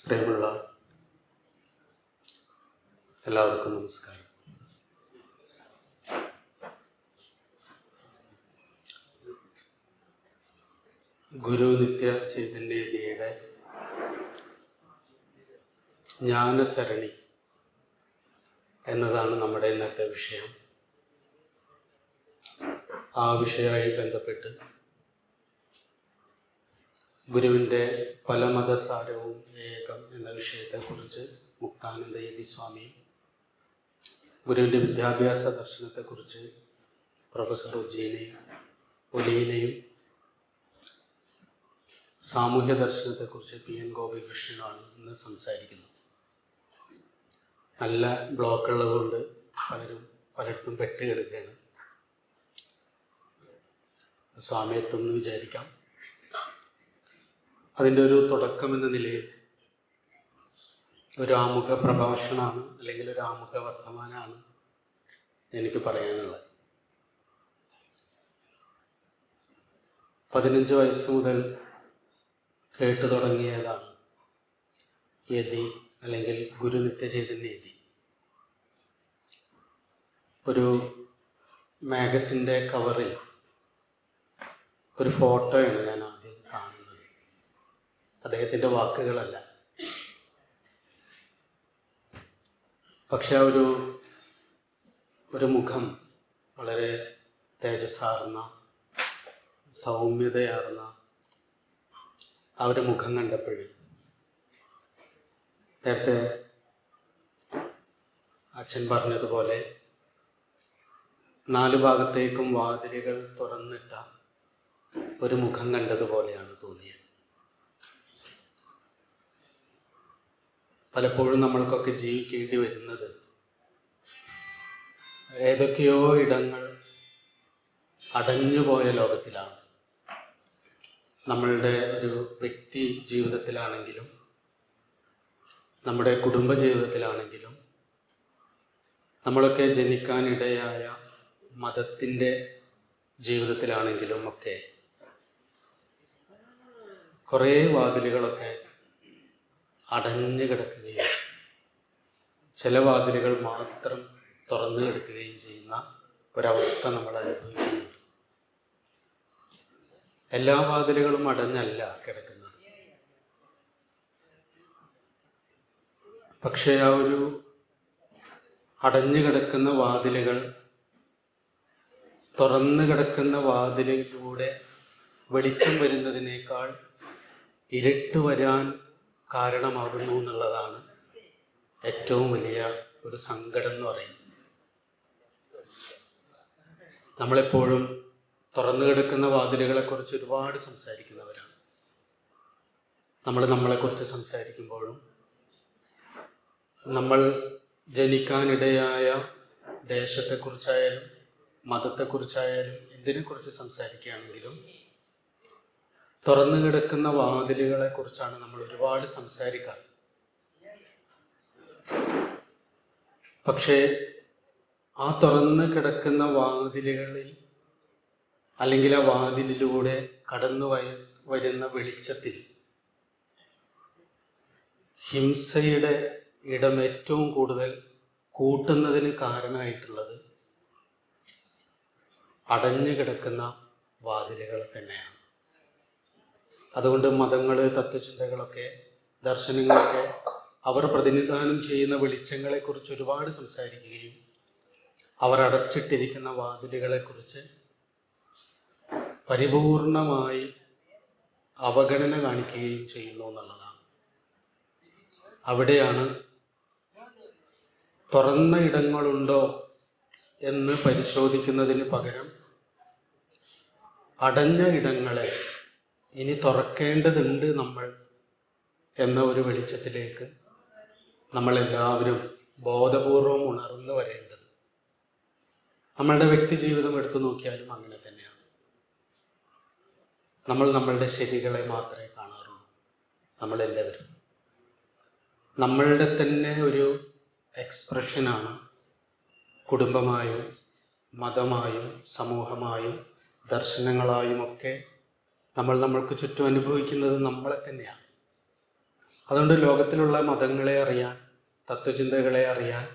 പ്രിയമുള്ള എല്ലാവർക്കും നമസ്കാരം. ഗുരു നിത്യ ചൈതന്യയുടെ ജ്ഞാനസരണി എന്നതാണ് നമ്മുടെ ഇന്നത്തെ വിഷയം. ആ വിഷയവുമായി ബന്ധപ്പെട്ട് ഗുരുവിൻ്റെ ഫലമതസാരവും ഏകം എന്ന വിഷയത്തെക്കുറിച്ച് മുക്താനന്ദയതി സ്വാമിയും ഗുരുവിൻ്റെ വിദ്യാഭ്യാസ ദർശനത്തെക്കുറിച്ച് പ്രൊഫസർ ഒലീനയും സാമൂഹ്യ ദർശനത്തെക്കുറിച്ച് PN ഗോപികൃഷ്ണനുമാണ് ഇന്ന് സംസാരിക്കുന്നത്. നല്ല ബ്ലോക്കുള്ളതുകൊണ്ട് പലയിടത്തും പെട്ടുകിടക്കുകയാണ്. സ്വാമി എത്തുമെന്ന് വിചാരിക്കാം. അതിൻ്റെ ഒരു തുടക്കം എന്ന നിലയിൽ ഒരു ആമുഖ പ്രഭാഷണമാണ് അല്ലെങ്കിൽ ഒരു ആമുഖ വർത്തമാനമാണ് എനിക്ക് പറയാനുള്ളത്. 15 വയസ്സ് മുതൽ കേട്ടു തുടങ്ങിയതാണ് യതി അല്ലെങ്കിൽ ഗുരു നിത്യചൈതന്യ യതി. ഒരു മാഗസിൻ്റെ കവറിൽ ഒരു ഫോട്ടോയാണ് ഞാൻ ആദ്യം കാണുന്നത്. അദ്ദേഹത്തിൻ്റെ വാക്കുകളല്ല, പക്ഷെ ആ ഒരു മുഖം വളരെ തേജസ്സാർന്ന സൗമ്യതയാർന്ന ആ ഒരു മുഖം കണ്ടപ്പോൾ നേരത്തെ അച്ഛൻ പറഞ്ഞതുപോലെ 4 ഭാഗത്തേക്കും വാതിലുകൾ തുറന്നിട്ട ഒരു മുഖം കണ്ടതുപോലെയാണ് തോന്നിയത്. പലപ്പോഴും നമ്മൾക്കൊക്കെ ജീവിക്കേണ്ടി വരുന്നത് ഏതൊക്കെയോ ഇടങ്ങൾ അടഞ്ഞുപോയ ലോകത്തിലാണ്. നമ്മളുടെ ഒരു വ്യക്തി ജീവിതത്തിലാണെങ്കിലും നമ്മുടെ കുടുംബ ജീവിതത്തിലാണെങ്കിലും നമ്മളൊക്കെ ജനിക്കാനിടയായ മതത്തിൻ്റെ ജീവിതത്തിലാണെങ്കിലും ഒക്കെ കുറേ വാതിലുകളൊക്കെ അടഞ്ഞു കിടക്കുകയും ചില വാതിലുകൾ മാത്രം തുറന്നു കിടക്കുകയും ചെയ്യുന്ന ഒരവസ്ഥ നമ്മൾ അനുഭവിക്കുന്നുണ്ട്. എല്ലാ വാതിലുകളും അടഞ്ഞല്ല കിടക്കുന്നത്. പക്ഷേ ആ ഒരു അടഞ്ഞു കിടക്കുന്ന വാതിലുകൾ തുറന്നു കിടക്കുന്ന വാതിലിലൂടെ വെളിച്ചം വരുന്നതിനേക്കാൾ ഇരുട്ട് വരാൻ കാരണമാകുന്നു എന്നുള്ളതാണ് ഏറ്റവും വലിയ ഒരു സങ്കടം എന്ന് പറയുന്നത്. നമ്മളെപ്പോഴും തുറന്നു കിടക്കുന്ന വാതിലുകളെക്കുറിച്ച് ഒരുപാട് സംസാരിക്കുന്നവരാണ്. നമ്മളെക്കുറിച്ച് സംസാരിക്കുമ്പോഴും നമ്മൾ ജനിക്കാനിടയായ ദേശത്തെക്കുറിച്ചായാലും മതത്തെക്കുറിച്ചായാലും എന്തിനെക്കുറിച്ച് സംസാരിക്കുകയാണെങ്കിലും തുറന്നു കിടക്കുന്ന വാതിലുകളെക്കുറിച്ചാണ് നമ്മൾ ഒരുപാട് സംസാരിക്കാറ്. പക്ഷേ ആ തുറന്നു കിടക്കുന്ന വാതിലുകളിൽ അല്ലെങ്കിൽ ആ വാതിലിലൂടെ കടന്നു വരുന്ന വെളിച്ചത്തിൽ ഹിംസയുടെ ഇടം ഏറ്റവും കൂടുതൽ കൂട്ടുന്നതിന് കാരണമായിട്ടുള്ളത് അടഞ്ഞു കിടക്കുന്ന വാതിലുകൾ തന്നെയാണ്. അതുകൊണ്ട് മതങ്ങൾ, തത്വചിന്തകളൊക്കെ, ദർശനങ്ങളൊക്കെ അവർ പ്രതിനിധാനം ചെയ്യുന്ന വെളിച്ചങ്ങളെക്കുറിച്ച് ഒരുപാട് സംസാരിക്കുകയും അവർ അടച്ചിട്ടിരിക്കുന്ന വാതിലുകളെക്കുറിച്ച് പരിപൂർണമായി അവഗണന കാണിക്കുകയും ചെയ്യുന്നു എന്നുള്ളതാണ്. അവിടെയാണ് തുറന്ന ഇടങ്ങളുണ്ടോ എന്ന് പരിശോധിക്കുന്നതിന് പകരം അടഞ്ഞ ഇടങ്ങളെ ഇനി തുറക്കേണ്ടതുണ്ട് നമ്മൾ എന്ന ഒരു വെളിച്ചത്തിലേക്ക് നമ്മളെല്ലാവരും ബോധപൂർവം ഉണർന്നു വരേണ്ടത്. നമ്മളുടെ വ്യക്തി ജീവിതം എടുത്തു നോക്കിയാലും അങ്ങനെ തന്നെയാണ്. നമ്മൾ നമ്മളുടെ ശരികളെ മാത്രമേ കാണാറുള്ളൂ. നമ്മളെല്ലാവരും നമ്മളുടെ തന്നെ ഒരു എക്സ്പ്രഷനാണ് കുടുംബമായും മതമായും സമൂഹമായും ദർശനങ്ങളായും ഒക്കെ നമ്മൾക്ക് ചുറ്റും അനുഭവിക്കുന്നത് നമ്മളെ തന്നെയാണ്. അതുകൊണ്ട് ലോകത്തിലുള്ള മതങ്ങളെ അറിയാൻ, തത്വചിന്തകളെ അറിയാൻ,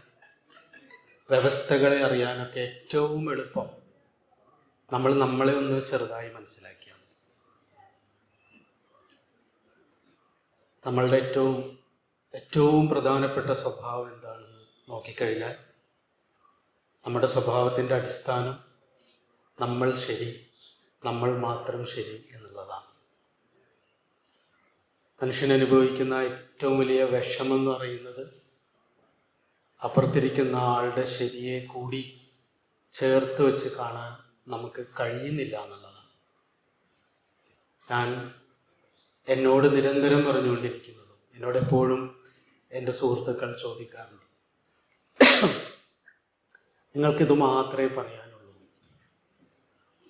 വ്യവസ്ഥകളെ അറിയാനൊക്കെ ഏറ്റവും എളുപ്പം നമ്മൾ നമ്മളെ ഒന്ന് ചെറുതായി മനസ്സിലാക്കിയാണ്. നമ്മളുടെ ഏറ്റവും പ്രധാനപ്പെട്ട സ്വഭാവം എന്താണെന്ന് നോക്കിക്കഴിഞ്ഞാൽ നമ്മുടെ സ്വഭാവത്തിൻ്റെ അടിസ്ഥാനം നമ്മൾ ശരി, നമ്മൾ മാത്രം ശരി എന്നുള്ളതാണ്. മനുഷ്യൻ അനുഭവിക്കുന്ന ഏറ്റവും വലിയ വിഷമെന്ന് പറയുന്നത് അപ്പുറത്തിരിക്കുന്ന ആളുടെ ശരിയെ കൂടി ചേർത്ത് വെച്ച് കാണാൻ നമുക്ക് കഴിയുന്നില്ല എന്നുള്ളതാണ്. ഞാൻ എന്നോട് നിരന്തരം പറഞ്ഞുകൊണ്ടിരിക്കുന്നതും എന്നോടെപ്പോഴും എൻ്റെ സുഹൃത്തുക്കൾ ചോദിക്കാറുണ്ട്, നിങ്ങൾക്കിത് മാത്രമേ പറയാനുള്ളൂ.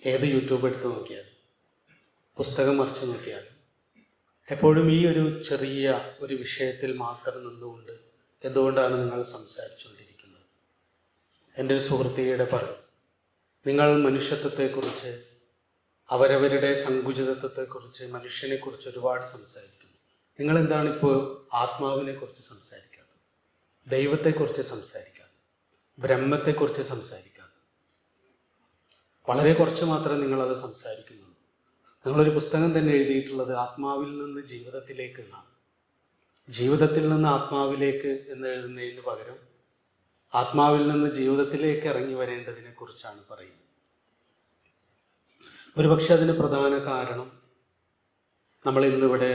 ഏത് യൂട്യൂബ് എടുത്ത് നോക്കിയാലും പുസ്തകം മറിച്ച് നോക്കിയാലും എപ്പോഴും ഈ ഒരു ചെറിയ ഒരു വിഷയത്തിൽ മാത്രം നിന്നുകൊണ്ട് എന്തുകൊണ്ടാണ് നിങ്ങൾ സംസാരിച്ചുകൊണ്ടിരിക്കുന്നത്? എൻ്റെ ഒരു സുഹൃത്തിയുടെ പറയും, നിങ്ങൾ മനുഷ്യത്വത്തെക്കുറിച്ച്, അവരവരുടെ സങ്കുചിതത്വത്തെക്കുറിച്ച്, മനുഷ്യനെക്കുറിച്ച് ഒരുപാട് സംസാരിക്കുന്നു. നിങ്ങളെന്താണിപ്പോൾ ആത്മാവിനെക്കുറിച്ച് സംസാരിക്കാത്തത്, ദൈവത്തെക്കുറിച്ച് സംസാരിക്കാത്തത്, ബ്രഹ്മത്തെക്കുറിച്ച് സംസാരിക്കാത്തത്? വളരെ കുറച്ച് മാത്രമേ നിങ്ങളത് സംസാരിക്കുന്നുള്ളൂ. നിങ്ങളൊരു പുസ്തകം തന്നെ എഴുതിയിട്ടുള്ളത് ആത്മാവിൽ നിന്ന് ജീവിതത്തിലേക്ക് എന്നാണ്. ജീവിതത്തിൽ നിന്ന് ആത്മാവിലേക്ക് എന്ന് എഴുതുന്നതിന് പകരം ആത്മാവിൽ നിന്ന് ജീവിതത്തിലേക്ക് ഇറങ്ങി വരേണ്ടതിനെ കുറിച്ചാണ് പറയുന്നത്. ഒരുപക്ഷെ അതിന് പ്രധാന കാരണം നമ്മൾ ഇന്നിവിടെ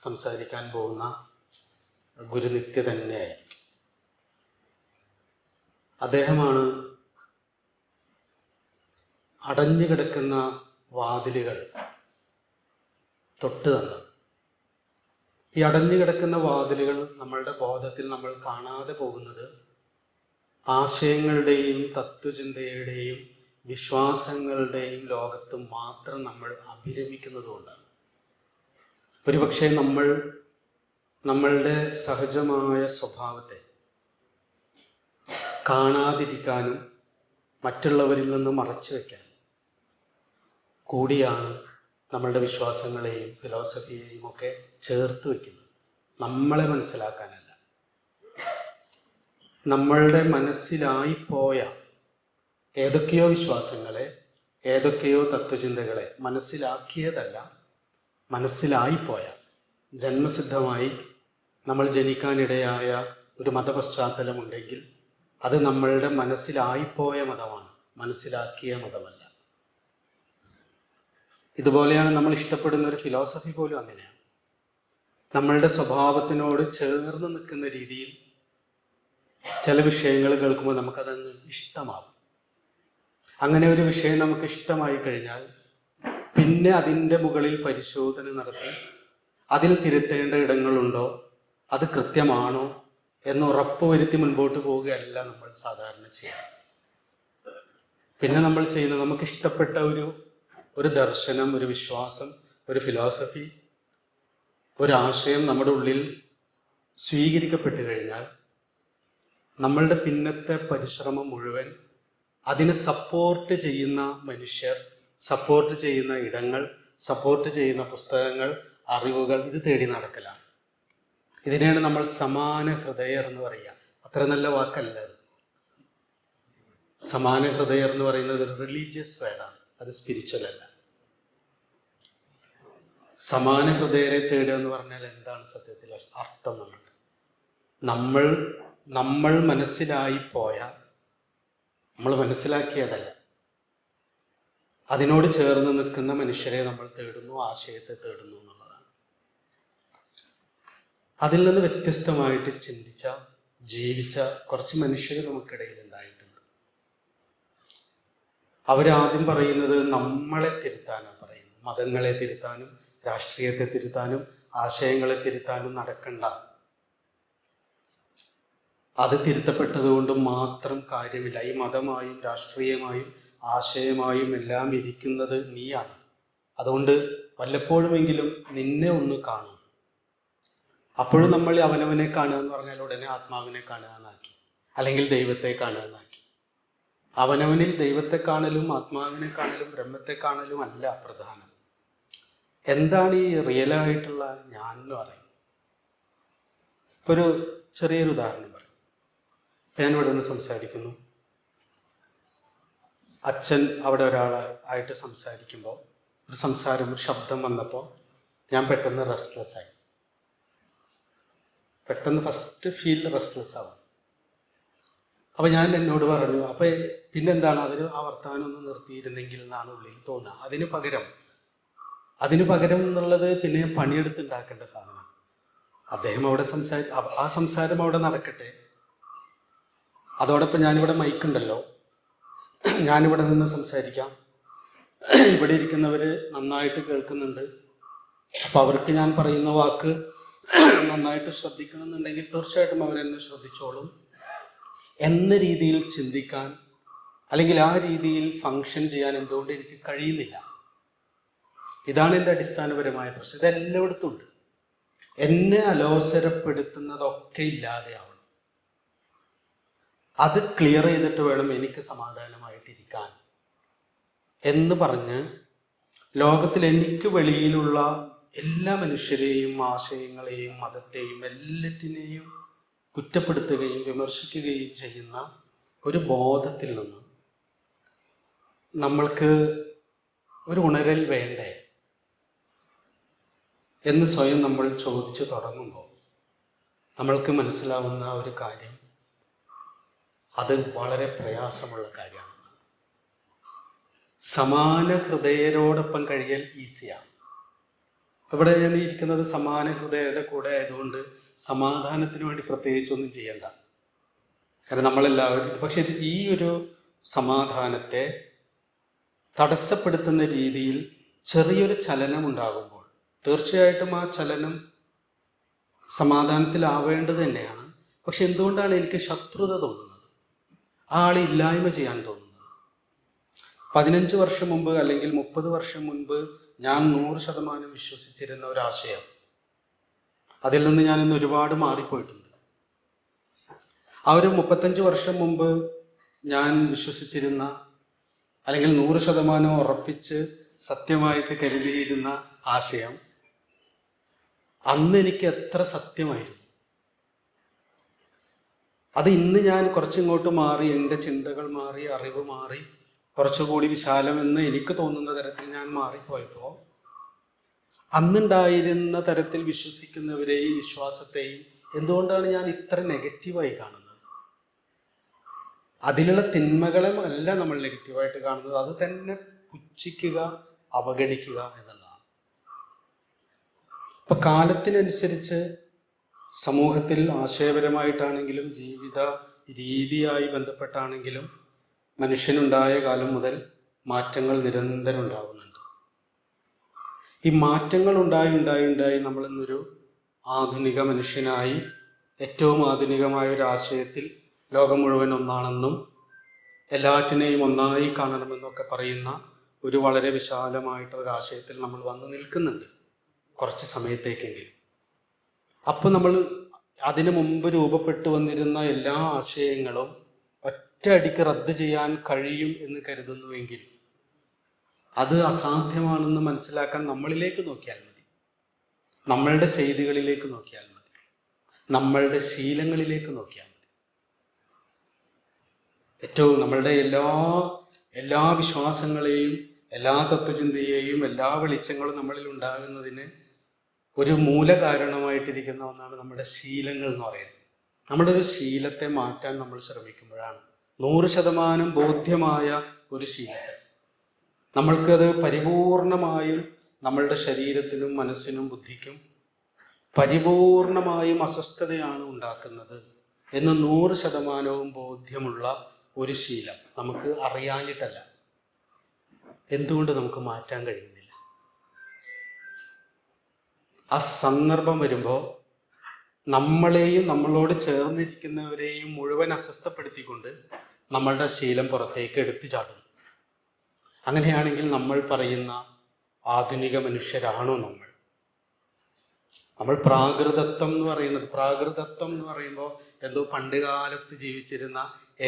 സംസാരിക്കാൻ പോകുന്ന ഗുരുനിത്യ തന്നെയായിരിക്കും. അദ്ദേഹമാണ് അടഞ്ഞു കിടക്കുന്ന വാതിലുകൾ തൊട്ട് തന്നത്. ഈ അടഞ്ഞു കിടക്കുന്ന വാതിലുകൾ നമ്മളുടെ ബോധത്തിൽ നമ്മൾ കാണാതെ പോകുന്നത് ആശയങ്ങളുടെയും തത്വചിന്തയുടെയും വിശ്വാസങ്ങളുടെയും ലോകത്ത് മാത്രം നമ്മൾ അഭിരമിക്കുന്നത് കൊണ്ടാണ്. ഒരുപക്ഷെ നമ്മളുടെ സഹജമായ സ്വഭാവത്തെ കാണാതിരിക്കാനും മറ്റുള്ളവരിൽ നിന്ന് മറച്ചു വയ്ക്കാനും കൂടിയാണ് നമ്മളുടെ വിശ്വാസങ്ങളെയും ഫിലോസഫിയെയും ഒക്കെ ചേർത്ത് വയ്ക്കുന്നത്. നമ്മളെ മനസ്സിലാക്കാനല്ല. നമ്മളുടെ മനസ്സിലായിപ്പോയ ഏതൊക്കെയോ വിശ്വാസങ്ങളെ, ഏതൊക്കെയോ തത്വചിന്തകളെ മനസ്സിലാക്കിയതല്ല, മനസ്സിലായിപ്പോയ, ജന്മസിദ്ധമായി നമ്മൾ ജനിക്കാനിടയായ ഒരു മതപശ്ചാത്തലമുണ്ടെങ്കിൽ അത് നമ്മളുടെ മനസ്സിലായിപ്പോയ മതമാണ്, മനസ്സിലാക്കിയ മതമല്ല. ഇതുപോലെയാണ് നമ്മൾ ഇഷ്ടപ്പെടുന്ന ഒരു ഫിലോസഫി പോലും അങ്ങനെയാണ്. നമ്മളുടെ സ്വഭാവത്തിനോട് ചേർന്ന് നിൽക്കുന്ന രീതിയിൽ ചില വിഷയങ്ങൾ കേൾക്കുമ്പോൾ നമുക്കതൊന്ന് ഇഷ്ടമാകും. അങ്ങനെ ഒരു വിഷയം നമുക്ക് ഇഷ്ടമായി കഴിഞ്ഞാൽ പിന്നെ അതിൻ്റെ മുകളിൽ പരിശോധന നടത്തി അതിൽ തിരുത്തേണ്ട ഇടങ്ങളുണ്ടോ, അത് കൃത്യമാണോ എന്ന് ഉറപ്പുവരുത്തി മുൻപോട്ട് പോവുകയല്ല നമ്മൾ സാധാരണ ചെയ്യുന്നത്. പിന്നെ നമ്മൾ ചെയ്യുന്നത് നമുക്കിഷ്ടപ്പെട്ട ഒരു ദർശനം, ഒരു വിശ്വാസം, ഒരു ഫിലോസഫി, ഒരാശയം നമ്മുടെ ഉള്ളിൽ സ്വീകരിക്കപ്പെട്ടു കഴിഞ്ഞാൽ നമ്മളുടെ പിന്നത്തെ പരിശ്രമം മുഴുവൻ അതിനെ സപ്പോർട്ട് ചെയ്യുന്ന മനുഷ്യർ സപ്പോർട്ട് ചെയ്യുന്ന ഇടങ്ങൾ, സപ്പോർട്ട് ചെയ്യുന്ന പുസ്തകങ്ങൾ, അറിവുകൾ, ഇത് തേടി നടക്കലാണ്. ഇതിനെയാണ് നമ്മൾ സമാന ഹൃദയർ എന്ന് പറയുക. അത്ര നല്ല വാക്കല്ല അത്. സമാന ഹൃദയർ എന്ന് പറയുന്നത് ഒരു റിലീജിയസ് വേർഡാണ്, അത് സ്പിരിച്വൽ അല്ല. സമാന ഹൃദയരെ തേടുക എന്ന് പറഞ്ഞാൽ എന്താണ് സത്യത്തിൽ അർത്ഥം? നമ്മൾ മനസ്സിലായി പോയ, നമ്മൾ മനസ്സിലാക്കിയതല്ല, അതിനോട് ചേർന്ന് നിൽക്കുന്ന മനുഷ്യരെ നമ്മൾ തേടുന്നു, ആശയത്തെ തേടുന്നു എന്നുള്ളതാണ്. അതിൽ നിന്ന് വ്യത്യസ്തമായിട്ട് ചിന്തിച്ച, ജീവിച്ച കുറച്ച് മനുഷ്യർ നമുക്കിടയിൽ ഉണ്ടായിട്ടുണ്ട്. അവരാദ്യം പറയുന്നത് നമ്മളെ തിരുത്താനാണ് പറയുന്നത്. മതങ്ങളെ തിരുത്താനും രാഷ്ട്രീയത്തെ തിരുത്താനും ആശയങ്ങളെ തിരുത്താനും നടക്കണ്ട. അത് തിരുത്തപ്പെട്ടത് കൊണ്ട് മാത്രം കാര്യമില്ല. ഈ മതമായും രാഷ്ട്രീയമായും ആശയമായും എല്ലാം ഇരിക്കുന്നത് നീയാണ്. അതുകൊണ്ട് വല്ലപ്പോഴുമെങ്കിലും നിന്നെ ഒന്ന് കാണും. അപ്പോഴും നമ്മൾ അവനവനെ കാണുക എന്ന് പറഞ്ഞാൽ ഉടനെ ആത്മാവിനെ കാണുക എന്നാക്കി, അല്ലെങ്കിൽ ദൈവത്തെ കാണുക എന്നാക്കി. അവനവനിൽ ദൈവത്തെ കാണലും ആത്മാവിനെ കാണലും ബ്രഹ്മത്തെ കാണലും അല്ല പ്രധാനം. എന്താണ് ഈ റിയലായിട്ടുള്ള ഞാൻ എന്ന് പറയുന്നത്? ഇപ്പോൾ ഒരു ചെറിയൊരു ഉദാഹരണം പറയും. ഞാൻ ഇവിടെ നിന്ന് സംസാരിക്കുന്നു. അച്ഛൻ അവിടെ ഒരാളായിട്ട് സംസാരിക്കുമ്പോൾ ഒരു ശബ്ദം വന്നപ്പോൾ ഞാൻ പെട്ടെന്ന് റെസ്റ്റ്ലെസ് ആയി. പെട്ടെന്ന് ഫസ്റ്റ് ഫീൽ റെസ്റ്റ്ലെസ് ആവും. അപ്പോൾ ഞാൻ എന്നോട് പറഞ്ഞു, അപ്പോൾ പിന്നെന്താണ് അവർ ആ വർത്തമാനം ഒന്ന് നിർത്തിയിരുന്നെങ്കിൽ എന്നാണ് ഉള്ളിൽ തോന്നുക. അതിന് പകരം എന്നുള്ളത് പിന്നെ പണിയെടുത്തുണ്ടാക്കേണ്ട സാധനമാണ്. അദ്ദേഹം അവിടെ ആ സംസാരം അവിടെ നടക്കട്ടെ. അതോടൊപ്പം ഞാനിവിടെ മൈക്കുണ്ടല്ലോ, ഞാനിവിടെ നിന്ന് സംസാരിക്കാം. ഇവിടെ ഇരിക്കുന്നവർ നന്നായിട്ട് കേൾക്കുന്നുണ്ട്. അപ്പോൾ അവർക്ക് ഞാൻ പറയുന്ന വാക്ക് നന്നായിട്ട് ശ്രദ്ധിക്കണമെന്നുണ്ടെങ്കിൽ തീർച്ചയായിട്ടും അവരെന്നെ ശ്രദ്ധിച്ചോളും എന്ന രീതിയിൽ ചിന്തിക്കാൻ, അല്ലെങ്കിൽ ആ രീതിയിൽ ഫങ്ഷൻ ചെയ്യാൻ എന്തുകൊണ്ട് എനിക്ക് കഴിയുന്നില്ല? ഇതാണ് എൻ്റെ അടിസ്ഥാനപരമായ പ്രശ്നം. ഇതെല്ലായിടത്തും ഉണ്ട്. എന്നെ അലോസരപ്പെടുത്തുന്നതൊക്കെ ഇല്ലാതെയാവണം. അത് ക്ലിയർ ചെയ്തിട്ട് വേണം എനിക്ക് സമാധാനമായിട്ടിരിക്കാൻ എന്ന് പറഞ്ഞ് ലോകത്തിൽ എനിക്ക് വെളിയിലുള്ള എല്ലാ മനുഷ്യരെയും ആശയങ്ങളെയും മതത്തെയും എല്ലാറ്റിനെയും കുറ്റപ്പെടുത്തുകയും വിമർശിക്കുകയും ചെയ്യുന്ന ഒരു ബോധത്തിൽ നിന്ന് നമ്മൾക്ക് ഒരു ഉണരൽ വേണ്ടേ എന്ന് സ്വയം നമ്മൾ ചോദിച്ചു തുടങ്ങുമ്പോൾ നമ്മൾക്ക് മനസ്സിലാവുന്ന ഒരു കാര്യം, അത് വളരെ പ്രയാസമുള്ള കാര്യമാണ്. സമാന ഹൃദയരോടൊപ്പം കഴിയൽ ഈസിയാണ്. ഇവിടെ ഞാൻ ഇരിക്കുന്നത് സമാന ഹൃദയരുടെ കൂടെ ആയതുകൊണ്ട് സമാധാനത്തിന് വേണ്ടി പ്രത്യേകിച്ചൊന്നും ചെയ്യണ്ട. കാരണം നമ്മളെല്ലാവരും, പക്ഷെ ഈ ഒരു സമാധാനത്തെ തടസ്സപ്പെടുത്തുന്ന രീതിയിൽ ചെറിയൊരു ചലനം ഉണ്ടാകുമ്പോൾ തീർച്ചയായിട്ടും ആ ചലനം സമാധാനത്തിലാവേണ്ടത് തന്നെയാണ്. പക്ഷെ എന്തുകൊണ്ടാണ് എനിക്ക് ശത്രുത തോന്നുന്നത്, ആ ആളെ ഇല്ലായ്മ ചെയ്യാൻ തോന്നുന്നത്? 15 വർഷം മുമ്പ് അല്ലെങ്കിൽ 30 വർഷം മുൻപ് ഞാൻ 100% വിശ്വസിച്ചിരുന്ന ഒരാശയം, അതിൽ നിന്ന് ഞാൻ ഇന്ന് ഒരുപാട് മാറിപ്പോയിട്ടുണ്ട്. ആ ഒരു 35 വർഷം മുമ്പ് ഞാൻ വിശ്വസിച്ചിരുന്ന, അല്ലെങ്കിൽ 100% ഉറപ്പിച്ച് സത്യമായിട്ട് കരുതിയിരുന്ന ആശയം അന്ന് എനിക്ക് എത്ര സത്യമായിരുന്നു. അത് ഇന്ന് ഞാൻ കുറച്ചിങ്ങോട്ട് മാറി, എൻ്റെ ചിന്തകൾ മാറി, അറിവ് മാറി, കുറച്ചുകൂടി വിശാലമെന്ന് എനിക്ക് തോന്നുന്ന തരത്തിൽ ഞാൻ മാറിപ്പോയപ്പോൾ അന്നുണ്ടായിരുന്ന തരത്തിൽ വിശ്വസിക്കുന്നവരെയും വിശ്വാസത്തെയും എന്തുകൊണ്ടാണ് ഞാൻ ഇത്ര നെഗറ്റീവായി കാണുന്നത്? അതിലുള്ള തിന്മകളെ അല്ല നമ്മൾ നെഗറ്റീവായിട്ട് കാണുന്നത്, അത് തന്നെ പുച്ഛിക്കുക, അവഗണിക്കുക എന്നുള്ളതാണ്. ഇപ്പൊ കാലത്തിനനുസരിച്ച് സമൂഹത്തിൽ ആശയപരമായിട്ടാണെങ്കിലും ജീവിത രീതിയായി ബന്ധപ്പെട്ടാണെങ്കിലും മനുഷ്യനുണ്ടായ കാലം മുതൽ മാറ്റങ്ങൾ നിരന്തരം ഉണ്ടാകുന്നുണ്ട്. ഈ മാറ്റങ്ങൾ ഉണ്ടായി നമ്മളിന്നൊരു ആധുനിക മനുഷ്യനായി, ഏറ്റവും ആധുനികമായ ഒരു ആശയത്തിൽ ലോകം മുഴുവൻ ഒന്നാണെന്നും എല്ലാറ്റിനെയും ഒന്നായി കാണണമെന്നൊക്കെ പറയുന്ന ഒരു വളരെ വിശാലമായിട്ടൊരു ആശയത്തിൽ നമ്മൾ വന്ന് നിൽക്കുന്നുണ്ട് കുറച്ച് സമയത്തേക്കെങ്കിലും. അപ്പോൾ നമ്മൾ അതിനു മുമ്പ് രൂപപ്പെട്ടു വന്നിരുന്ന എല്ലാ ആശയങ്ങളും ഒറ്റയടിക്ക് റദ്ദ് ചെയ്യാൻ കഴിയും എന്ന് കരുതുന്നുവെങ്കിൽ അത് അസാധ്യമാണെന്ന് മനസ്സിലാക്കാൻ നമ്മളിലേക്ക് നോക്കിയാൽ മതി, നമ്മളുടെ ചെയ്തികളിലേക്ക് നോക്കിയാൽ മതി, നമ്മളുടെ ശീലങ്ങളിലേക്ക് നോക്കിയാൽ മതി. ഏറ്റവും നമ്മളുടെ എല്ലാ വിശ്വാസങ്ങളെയും, എല്ലാ തത്വചിന്തയെയും, എല്ലാ വെളിച്ചങ്ങളും നമ്മളിൽ ഉണ്ടാകുന്നതിന് ഒരു മൂല കാരണമായിട്ടിരിക്കുന്ന ഒന്നാണ് നമ്മുടെ ശീലങ്ങൾ എന്ന് പറയുന്നത്. നമ്മുടെ ഒരു ശീലത്തെ മാറ്റാൻ നമ്മൾ ശ്രമിക്കുമ്പോഴാണ് 100% ബോധ്യമായ ഒരു ശീലത്തെ നമ്മൾക്കത് പരിപൂർണമായും നമ്മളുടെ ശരീരത്തിനും മനസ്സിനും ബുദ്ധിക്കും പരിപൂർണമായും അസ്വസ്ഥതയാണ് ഉണ്ടാക്കുന്നത് എന്ന് 100% ബോധ്യമുള്ള ഒരു ശീലം നമുക്ക് അറിയാനിട്ടല്ല. എന്തുകൊണ്ട് നമുക്ക് മാറ്റാൻ കഴിയുന്നില്ല? ആ സന്ദർഭം വരുമ്പോൾ നമ്മളെയും നമ്മളോട് ചേർന്നിരിക്കുന്നവരെയും മുഴുവൻ അസ്വസ്ഥപ്പെടുത്തിക്കൊണ്ട് നമ്മളുടെ ശീലം പുറത്തേക്ക് എടുത്തു ചാടുന്നു. അങ്ങനെയാണെങ്കിൽ നമ്മൾ പറയുന്ന ആധുനിക മനുഷ്യരാണോ നമ്മൾ പ്രാകൃതത്വം എന്ന് പറയുമ്പോൾ എന്തോ പണ്ട് കാലത്ത് ജീവിച്ചിരുന്ന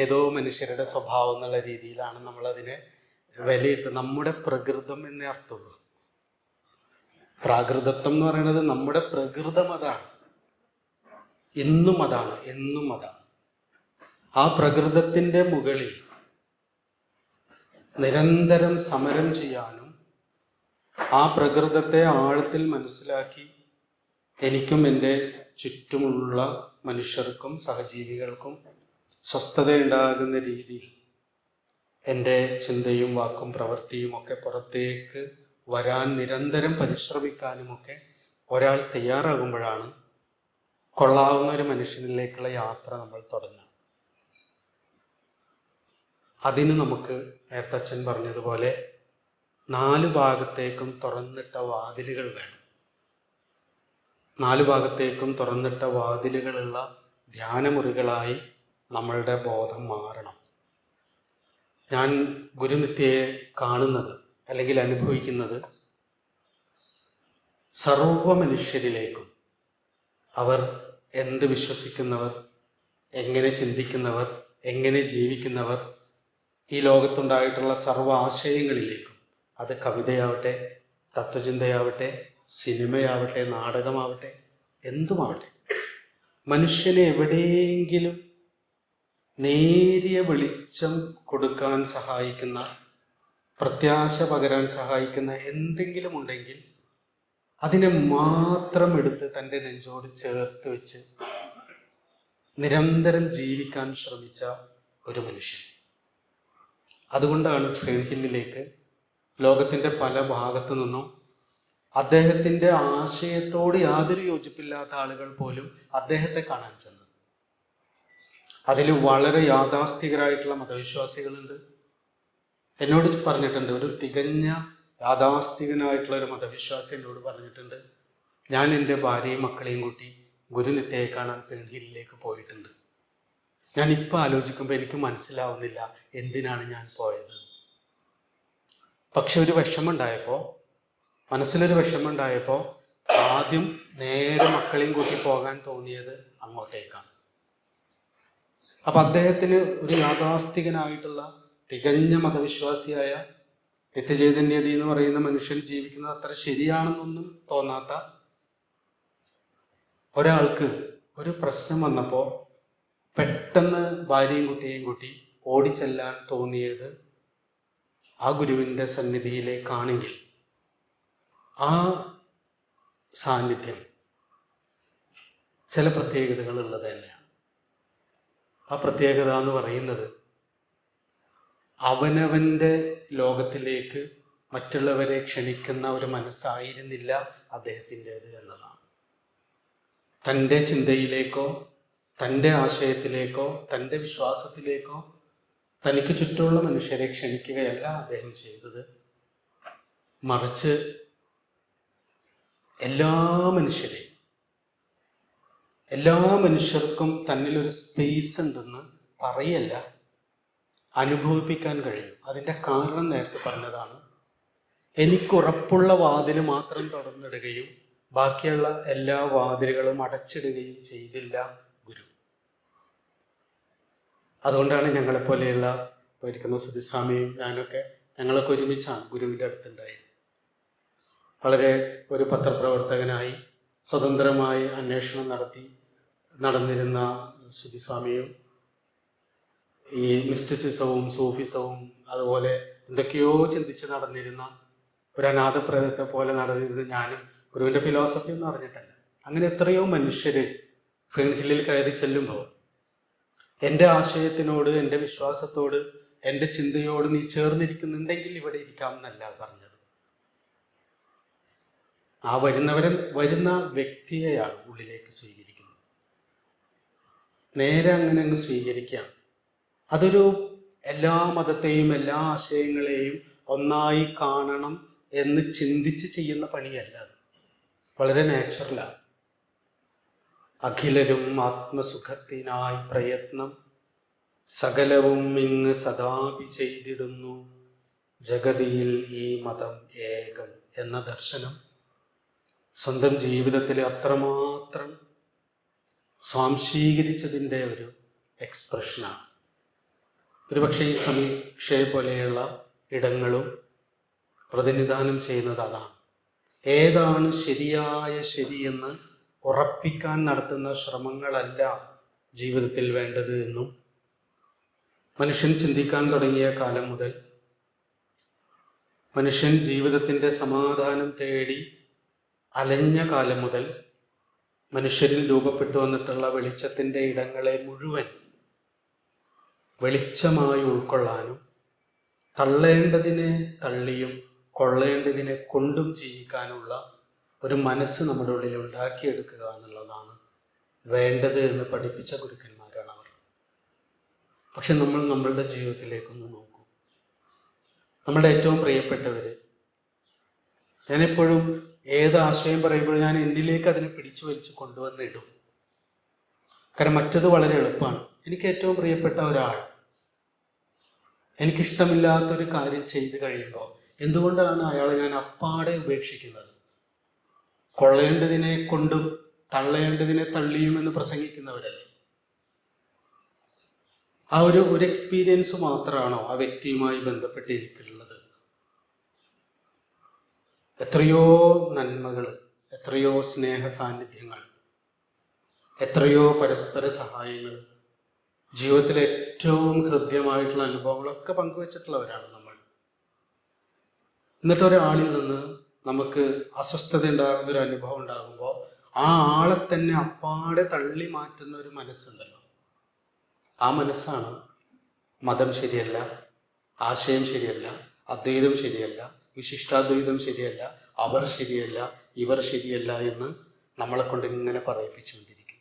ഏതോ മനുഷ്യരുടെ സ്വഭാവം എന്നുള്ള രീതിയിലാണ് നമ്മളതിനെ വിലയിരുത്തുന്നത്. നമ്മുടെ പ്രകൃതം എന്നേ അർത്ഥമുള്ളൂ. പ്രാകൃതത്വം എന്ന് പറയുന്നത് നമ്മുടെ പ്രകൃതം അതാണ്, എന്നും അതാണ്. ആ പ്രകൃതത്തിൻ്റെ മുകളിൽ നിരന്തരം സമരം ചെയ്യാനും ആ പ്രകൃതത്തെ ആഴത്തിൽ മനസ്സിലാക്കി എനിക്കും എൻ്റെ ചുറ്റുമുള്ള മനുഷ്യർക്കും സഹജീവികൾക്കും സ്വസ്ഥതയുണ്ടാകുന്ന രീതിയിൽ എൻ്റെ ചിന്തയും വാക്കും പ്രവൃത്തിയും ഒക്കെ പുറത്തേക്ക് വരാൻ നിരന്തരം പരിശ്രമിക്കാനുമൊക്കെ ഒരാൾ തയ്യാറാകുമ്പോഴാണ് കൊള്ളാവുന്ന ഒരു മനുഷ്യനിലേക്കുള്ള യാത്ര നമ്മൾ തുടങ്ങുക. അതിന് നമുക്ക് നേരത്തെ അച്ഛൻ പറഞ്ഞതുപോലെ 4 ഭാഗത്തേക്കും തുറന്നിട്ട വാതിലുകൾ വേണം. 4 ഭാഗത്തേക്കും തുറന്നിട്ട വാതിലുകളുള്ള ധ്യാനമുറികളായി നമ്മളുടെ ബോധം മാറണം. ഞാൻ ഗുരുനിത്യയെ കാണുന്നത് അല്ലെങ്കിൽ അനുഭവിക്കുന്നത് സർവ മനുഷ്യരിലേക്കും, അവർ എന്ത് വിശ്വസിക്കുന്നവർ, എങ്ങനെ ചിന്തിക്കുന്നവർ, എങ്ങനെ ജീവിക്കുന്നവർ, ഈ ലോകത്തുണ്ടായിട്ടുള്ള സർവ്വ ആശയങ്ങളിലേക്കും, അത് കവിതയാവട്ടെ, തത്വചിന്തയാവട്ടെ, സിനിമയാവട്ടെ, നാടകമാവട്ടെ, എന്തുമാവട്ടെ, മനുഷ്യനെ എവിടെയെങ്കിലും നേരിയ വെളിച്ചം കൊടുക്കാൻ സഹായിക്കുന്ന, പ്രത്യാശ പകരാൻ സഹായിക്കുന്ന എന്തെങ്കിലും ഉണ്ടെങ്കിൽ അതിനെ മാത്രം എടുത്ത് തൻ്റെ നെഞ്ചോട് ചേർത്ത് വെച്ച് നിരന്തരം ജീവിക്കാൻ ശ്രമിച്ച ഒരു മനുഷ്യൻ. അതുകൊണ്ടാണ് ഫേൺഹില്ലിലേക്ക് ലോകത്തിൻ്റെ പല ഭാഗത്തു നിന്നും അദ്ദേഹത്തിൻ്റെ ആശയത്തോട് യാതൊരു യോജിപ്പില്ലാത്ത ആളുകൾ പോലും അദ്ദേഹത്തെ കാണാൻ ചെന്നത്. അതിൽ വളരെ യാഥാസ്ഥികരായിട്ടുള്ള മതവിശ്വാസികളുണ്ട്. എന്നോട് പറഞ്ഞിട്ടുണ്ട്, ഒരു തികഞ്ഞ യാഥാസ്ഥികനായിട്ടുള്ള ഒരു മതവിശ്വാസി എന്നോട് പറഞ്ഞിട്ടുണ്ട്, ഞാൻ എൻ്റെ ഭാര്യയും മക്കളെയും കൂട്ടി ഗുരുനിത്യയെ കാണാൻ ഫേൺഹില്ലിലേക്ക് പോയിട്ടുണ്ട്. ഞാനിപ്പോൾ ആലോചിക്കുമ്പോൾ എനിക്ക് മനസ്സിലാവുന്നില്ല എന്തിനാണ് ഞാൻ പോയത്. പക്ഷെ ഒരു മനസ്സിലൊരു വിഷമമുണ്ടായപ്പോൾ ആദ്യം നേരെ മക്കളെയും കൂട്ടി പോകാൻ തോന്നിയത് അങ്ങോട്ടേക്കാണ്. അപ്പം അദ്ദേഹത്തിന് ഒരു യാഥാസ്ഥികനായിട്ടുള്ള തികഞ്ഞ മതവിശ്വാസിയായ നിത്യചൈതന്യതി എന്ന് പറയുന്ന മനുഷ്യൻ ജീവിക്കുന്നത് അത്ര ശരിയാണെന്നൊന്നും തോന്നാത്ത ഒരാൾക്ക് ഒരു പ്രശ്നം വന്നപ്പോൾ പെട്ടെന്ന് ഭാര്യയും കുട്ടിയെയും കൂട്ടി ഓടിച്ചെല്ലാൻ തോന്നിയത് ആ ഗുരുവിൻ്റെ സന്നിധിയിലേക്കാണെങ്കിൽ ആ സാന്നിധ്യം ചില പ്രത്യേകതകൾ ഉള്ളത് തന്നെയാണ്. ആ പ്രത്യേകത എന്ന് പറയുന്നത് അവനവൻ്റെ ലോകത്തിലേക്ക് മറ്റുള്ളവരെ ക്ഷണിക്കുന്ന ഒരു മനസ്സായിരുന്നില്ല അദ്ദേഹത്തിൻ്റേത് എന്നതാണ്. തൻ്റെ ചിന്തയിലേക്കോ തൻ്റെ ആശയത്തിലേക്കോ തൻ്റെ വിശ്വാസത്തിലേക്കോ തനിക്ക് ചുറ്റുമുള്ള മനുഷ്യരെ ക്ഷണിക്കുകയല്ല അദ്ദേഹം ചെയ്തത്. മറിച്ച് എല്ലാ മനുഷ്യർക്കും തന്നിലൊരു സ്പേസ് ഉണ്ടെന്ന് പറയല്ല, അനുഭവിപ്പിക്കാൻ കഴിയും. അതിൻ്റെ കാരണം നേരത്തെ പറഞ്ഞതാണ്. എനിക്കുറപ്പുള്ള വാതിൽ മാത്രം തുറന്നിടുകയും ബാക്കിയുള്ള എല്ലാ വാതിലുകളും അടച്ചിടുകയും ചെയ്തില്ല ഗുരു. അതുകൊണ്ടാണ് ഞങ്ങളെപ്പോലെയുള്ള പോയിരിക്കുന്ന സുധിസ്വാമിയും ഞാനൊക്കെ ഞങ്ങളൊക്കെ ഒരുമിച്ചാണ് ഗുരുവിൻ്റെ അടുത്തുണ്ടായത്. വളരെ ഒരു പത്രപ്രവർത്തകനായി സ്വതന്ത്രമായി അന്വേഷണം നടന്നിരുന്ന സുധിസ്വാമിയും ഈ മിസ്റ്റിസിസവും സൂഫിസവും അതുപോലെ എന്തൊക്കെയോ ചിന്തിച്ച് നടന്നിരുന്ന ഒരു അനാഥപ്രേതത്തെ പോലെ നടന്നിരുന്ന ഞാനും ഗുരുവിൻ്റെ ഫിലോസഫി ഒന്നും അറിഞ്ഞിട്ടല്ല. അങ്ങനെ എത്രയോ മനുഷ്യര് ഫീൽഡ് ഹില്ലിൽ കയറി ചെല്ലുമ്പോൾ എൻ്റെ ആശയത്തിനോട്, എൻ്റെ വിശ്വാസത്തോട്, എൻ്റെ ചിന്തയോട് നീ ചേർന്നിരിക്കുന്നുണ്ടെങ്കിൽ ഇവിടെ ഇരിക്കാം എന്നല്ല പറഞ്ഞത്. ആ വരുന്ന വ്യക്തിയെയാണ് ഉള്ളിലേക്ക് സ്വീകരിക്കുന്നത്. നേരെ അങ്ങനെ അങ്ങ് സ്വീകരിക്കുകയാണ്. അതൊരു എല്ലാ മതത്തെയും എല്ലാ ആശയങ്ങളെയും ഒന്നായി കാണണം എന്ന് ചിന്തിച്ച് ചെയ്യുന്ന പണിയല്ല. അത് വളരെ നാച്ചുറലാണ്. അഖിലരും ആത്മസുഖത്തിനായി പ്രയത്നം സകലവും ഇങ്ങ് സദാപി ചെയ്തിടുന്നു, ജഗതിയിൽ ഈ മതം ഏകം എന്ന ദർശനം സ്വന്തം ജീവിതത്തിൽ അത്രമാത്രം സ്വാംശീകരിച്ചതിൻ്റെ ഒരു എക്സ്പ്രഷനാണ്. ഒരുപക്ഷെ ഈ സമീക്ഷയെ പോലെയുള്ള ഇടങ്ങളും പ്രതിനിധാനം ചെയ്യുന്നത് അതാണ്. ഏതാണ് ശരിയായ ശരിയെന്ന് ഉറപ്പിക്കാൻ നടത്തുന്ന ശ്രമങ്ങളല്ല ജീവിതത്തിൽ വേണ്ടത് എന്നും മനുഷ്യൻ ചിന്തിക്കാൻ തുടങ്ങിയ കാലം മുതൽ, മനുഷ്യൻ ജീവിതത്തിൻ്റെ സമാധാനം തേടി അലഞ്ഞ കാലം മുതൽ മനുഷ്യരിൽ രൂപപ്പെട്ടു വന്നിട്ടുള്ള വെളിച്ചത്തിൻ്റെ ഇടങ്ങളെ മുഴുവൻ വെളിച്ചമായി ഉൾക്കൊള്ളാനും തള്ളേണ്ടതിനെ തള്ളിയും കൊള്ളേണ്ടതിനെ കൊണ്ടും ജീവിക്കാനുള്ള ഒരു മനസ്സ് നമ്മുടെ ഉള്ളിൽ ഉണ്ടാക്കിയെടുക്കുക എന്നുള്ളതാണ് വേണ്ടത് എന്ന് പഠിപ്പിച്ച ഗുരുക്കന്മാരാണ് അവർ. പക്ഷെ നമ്മൾ നമ്മളുടെ ജീവിതത്തിലേക്കൊന്ന് നോക്കൂ. നമ്മളുടെ ഏറ്റവും പ്രിയപ്പെട്ടവർ, ഞാനെപ്പോഴും ഏത് ആശയം പറയുമ്പോഴും ഞാൻ എന്നിലേക്ക് അതിനെ പിടിച്ചു വലിച്ച് കൊണ്ടുവന്നിടും. കാരണം മറ്റത് വളരെ എളുപ്പമാണ്. എനിക്ക് ഏറ്റവും പ്രിയപ്പെട്ട ഒരാൾ എനിക്കിഷ്ടമില്ലാത്തൊരു കാര്യം ചെയ്തു കഴിയുമ്പോൾ എന്തുകൊണ്ടാണ് അയാളെ ഞാൻ അപ്പാടെ ഉപേക്ഷിക്കുന്നത്? കൊള്ളേണ്ടതിനെ കൊണ്ടും തള്ളേണ്ടതിനെ തള്ളിയും എന്ന് പ്രസംഗിക്കുന്നവരല്ലേ. ആ ഒരു എക്സ്പീരിയൻസ് മാത്രമാണോ ആ വ്യക്തിയുമായി ബന്ധപ്പെട്ട് എനിക്കുള്ളത്? എത്രയോ നന്മകൾ, എത്രയോ സ്നേഹ സാന്നിധ്യങ്ങൾ, എത്രയോ പരസ്പര സഹായങ്ങൾ, ജീവിതത്തിലെ ഏറ്റവും ഹൃദ്യമായിട്ടുള്ള അനുഭവങ്ങളൊക്കെ പങ്കുവച്ചിട്ടുള്ളവരാണ് നമ്മൾ. എന്നിട്ട് ഒരാളിൽ നിന്ന് നമുക്ക് അസ്വസ്ഥത ഉണ്ടാകുന്ന ഒരു അനുഭവം ഉണ്ടാകുമ്പോൾ ആ ആളെ തന്നെ അപ്പാടെ തള്ളി മാറ്റുന്ന ഒരു മനസ്സുണ്ടല്ലോ. ആ മനസ്സാണ് മതം ശരിയല്ല, ആശയം ശരിയല്ല, അദ്വൈതം ശരിയല്ല, വിശിഷ്ടാദ്വൈതം ശരിയല്ല, അവർ ശരിയല്ല, ഇവർ ശരിയല്ല എന്ന് നമ്മളെ കൊണ്ട് ഇങ്ങനെ പറയിപ്പിച്ചുകൊണ്ടിരിക്കും.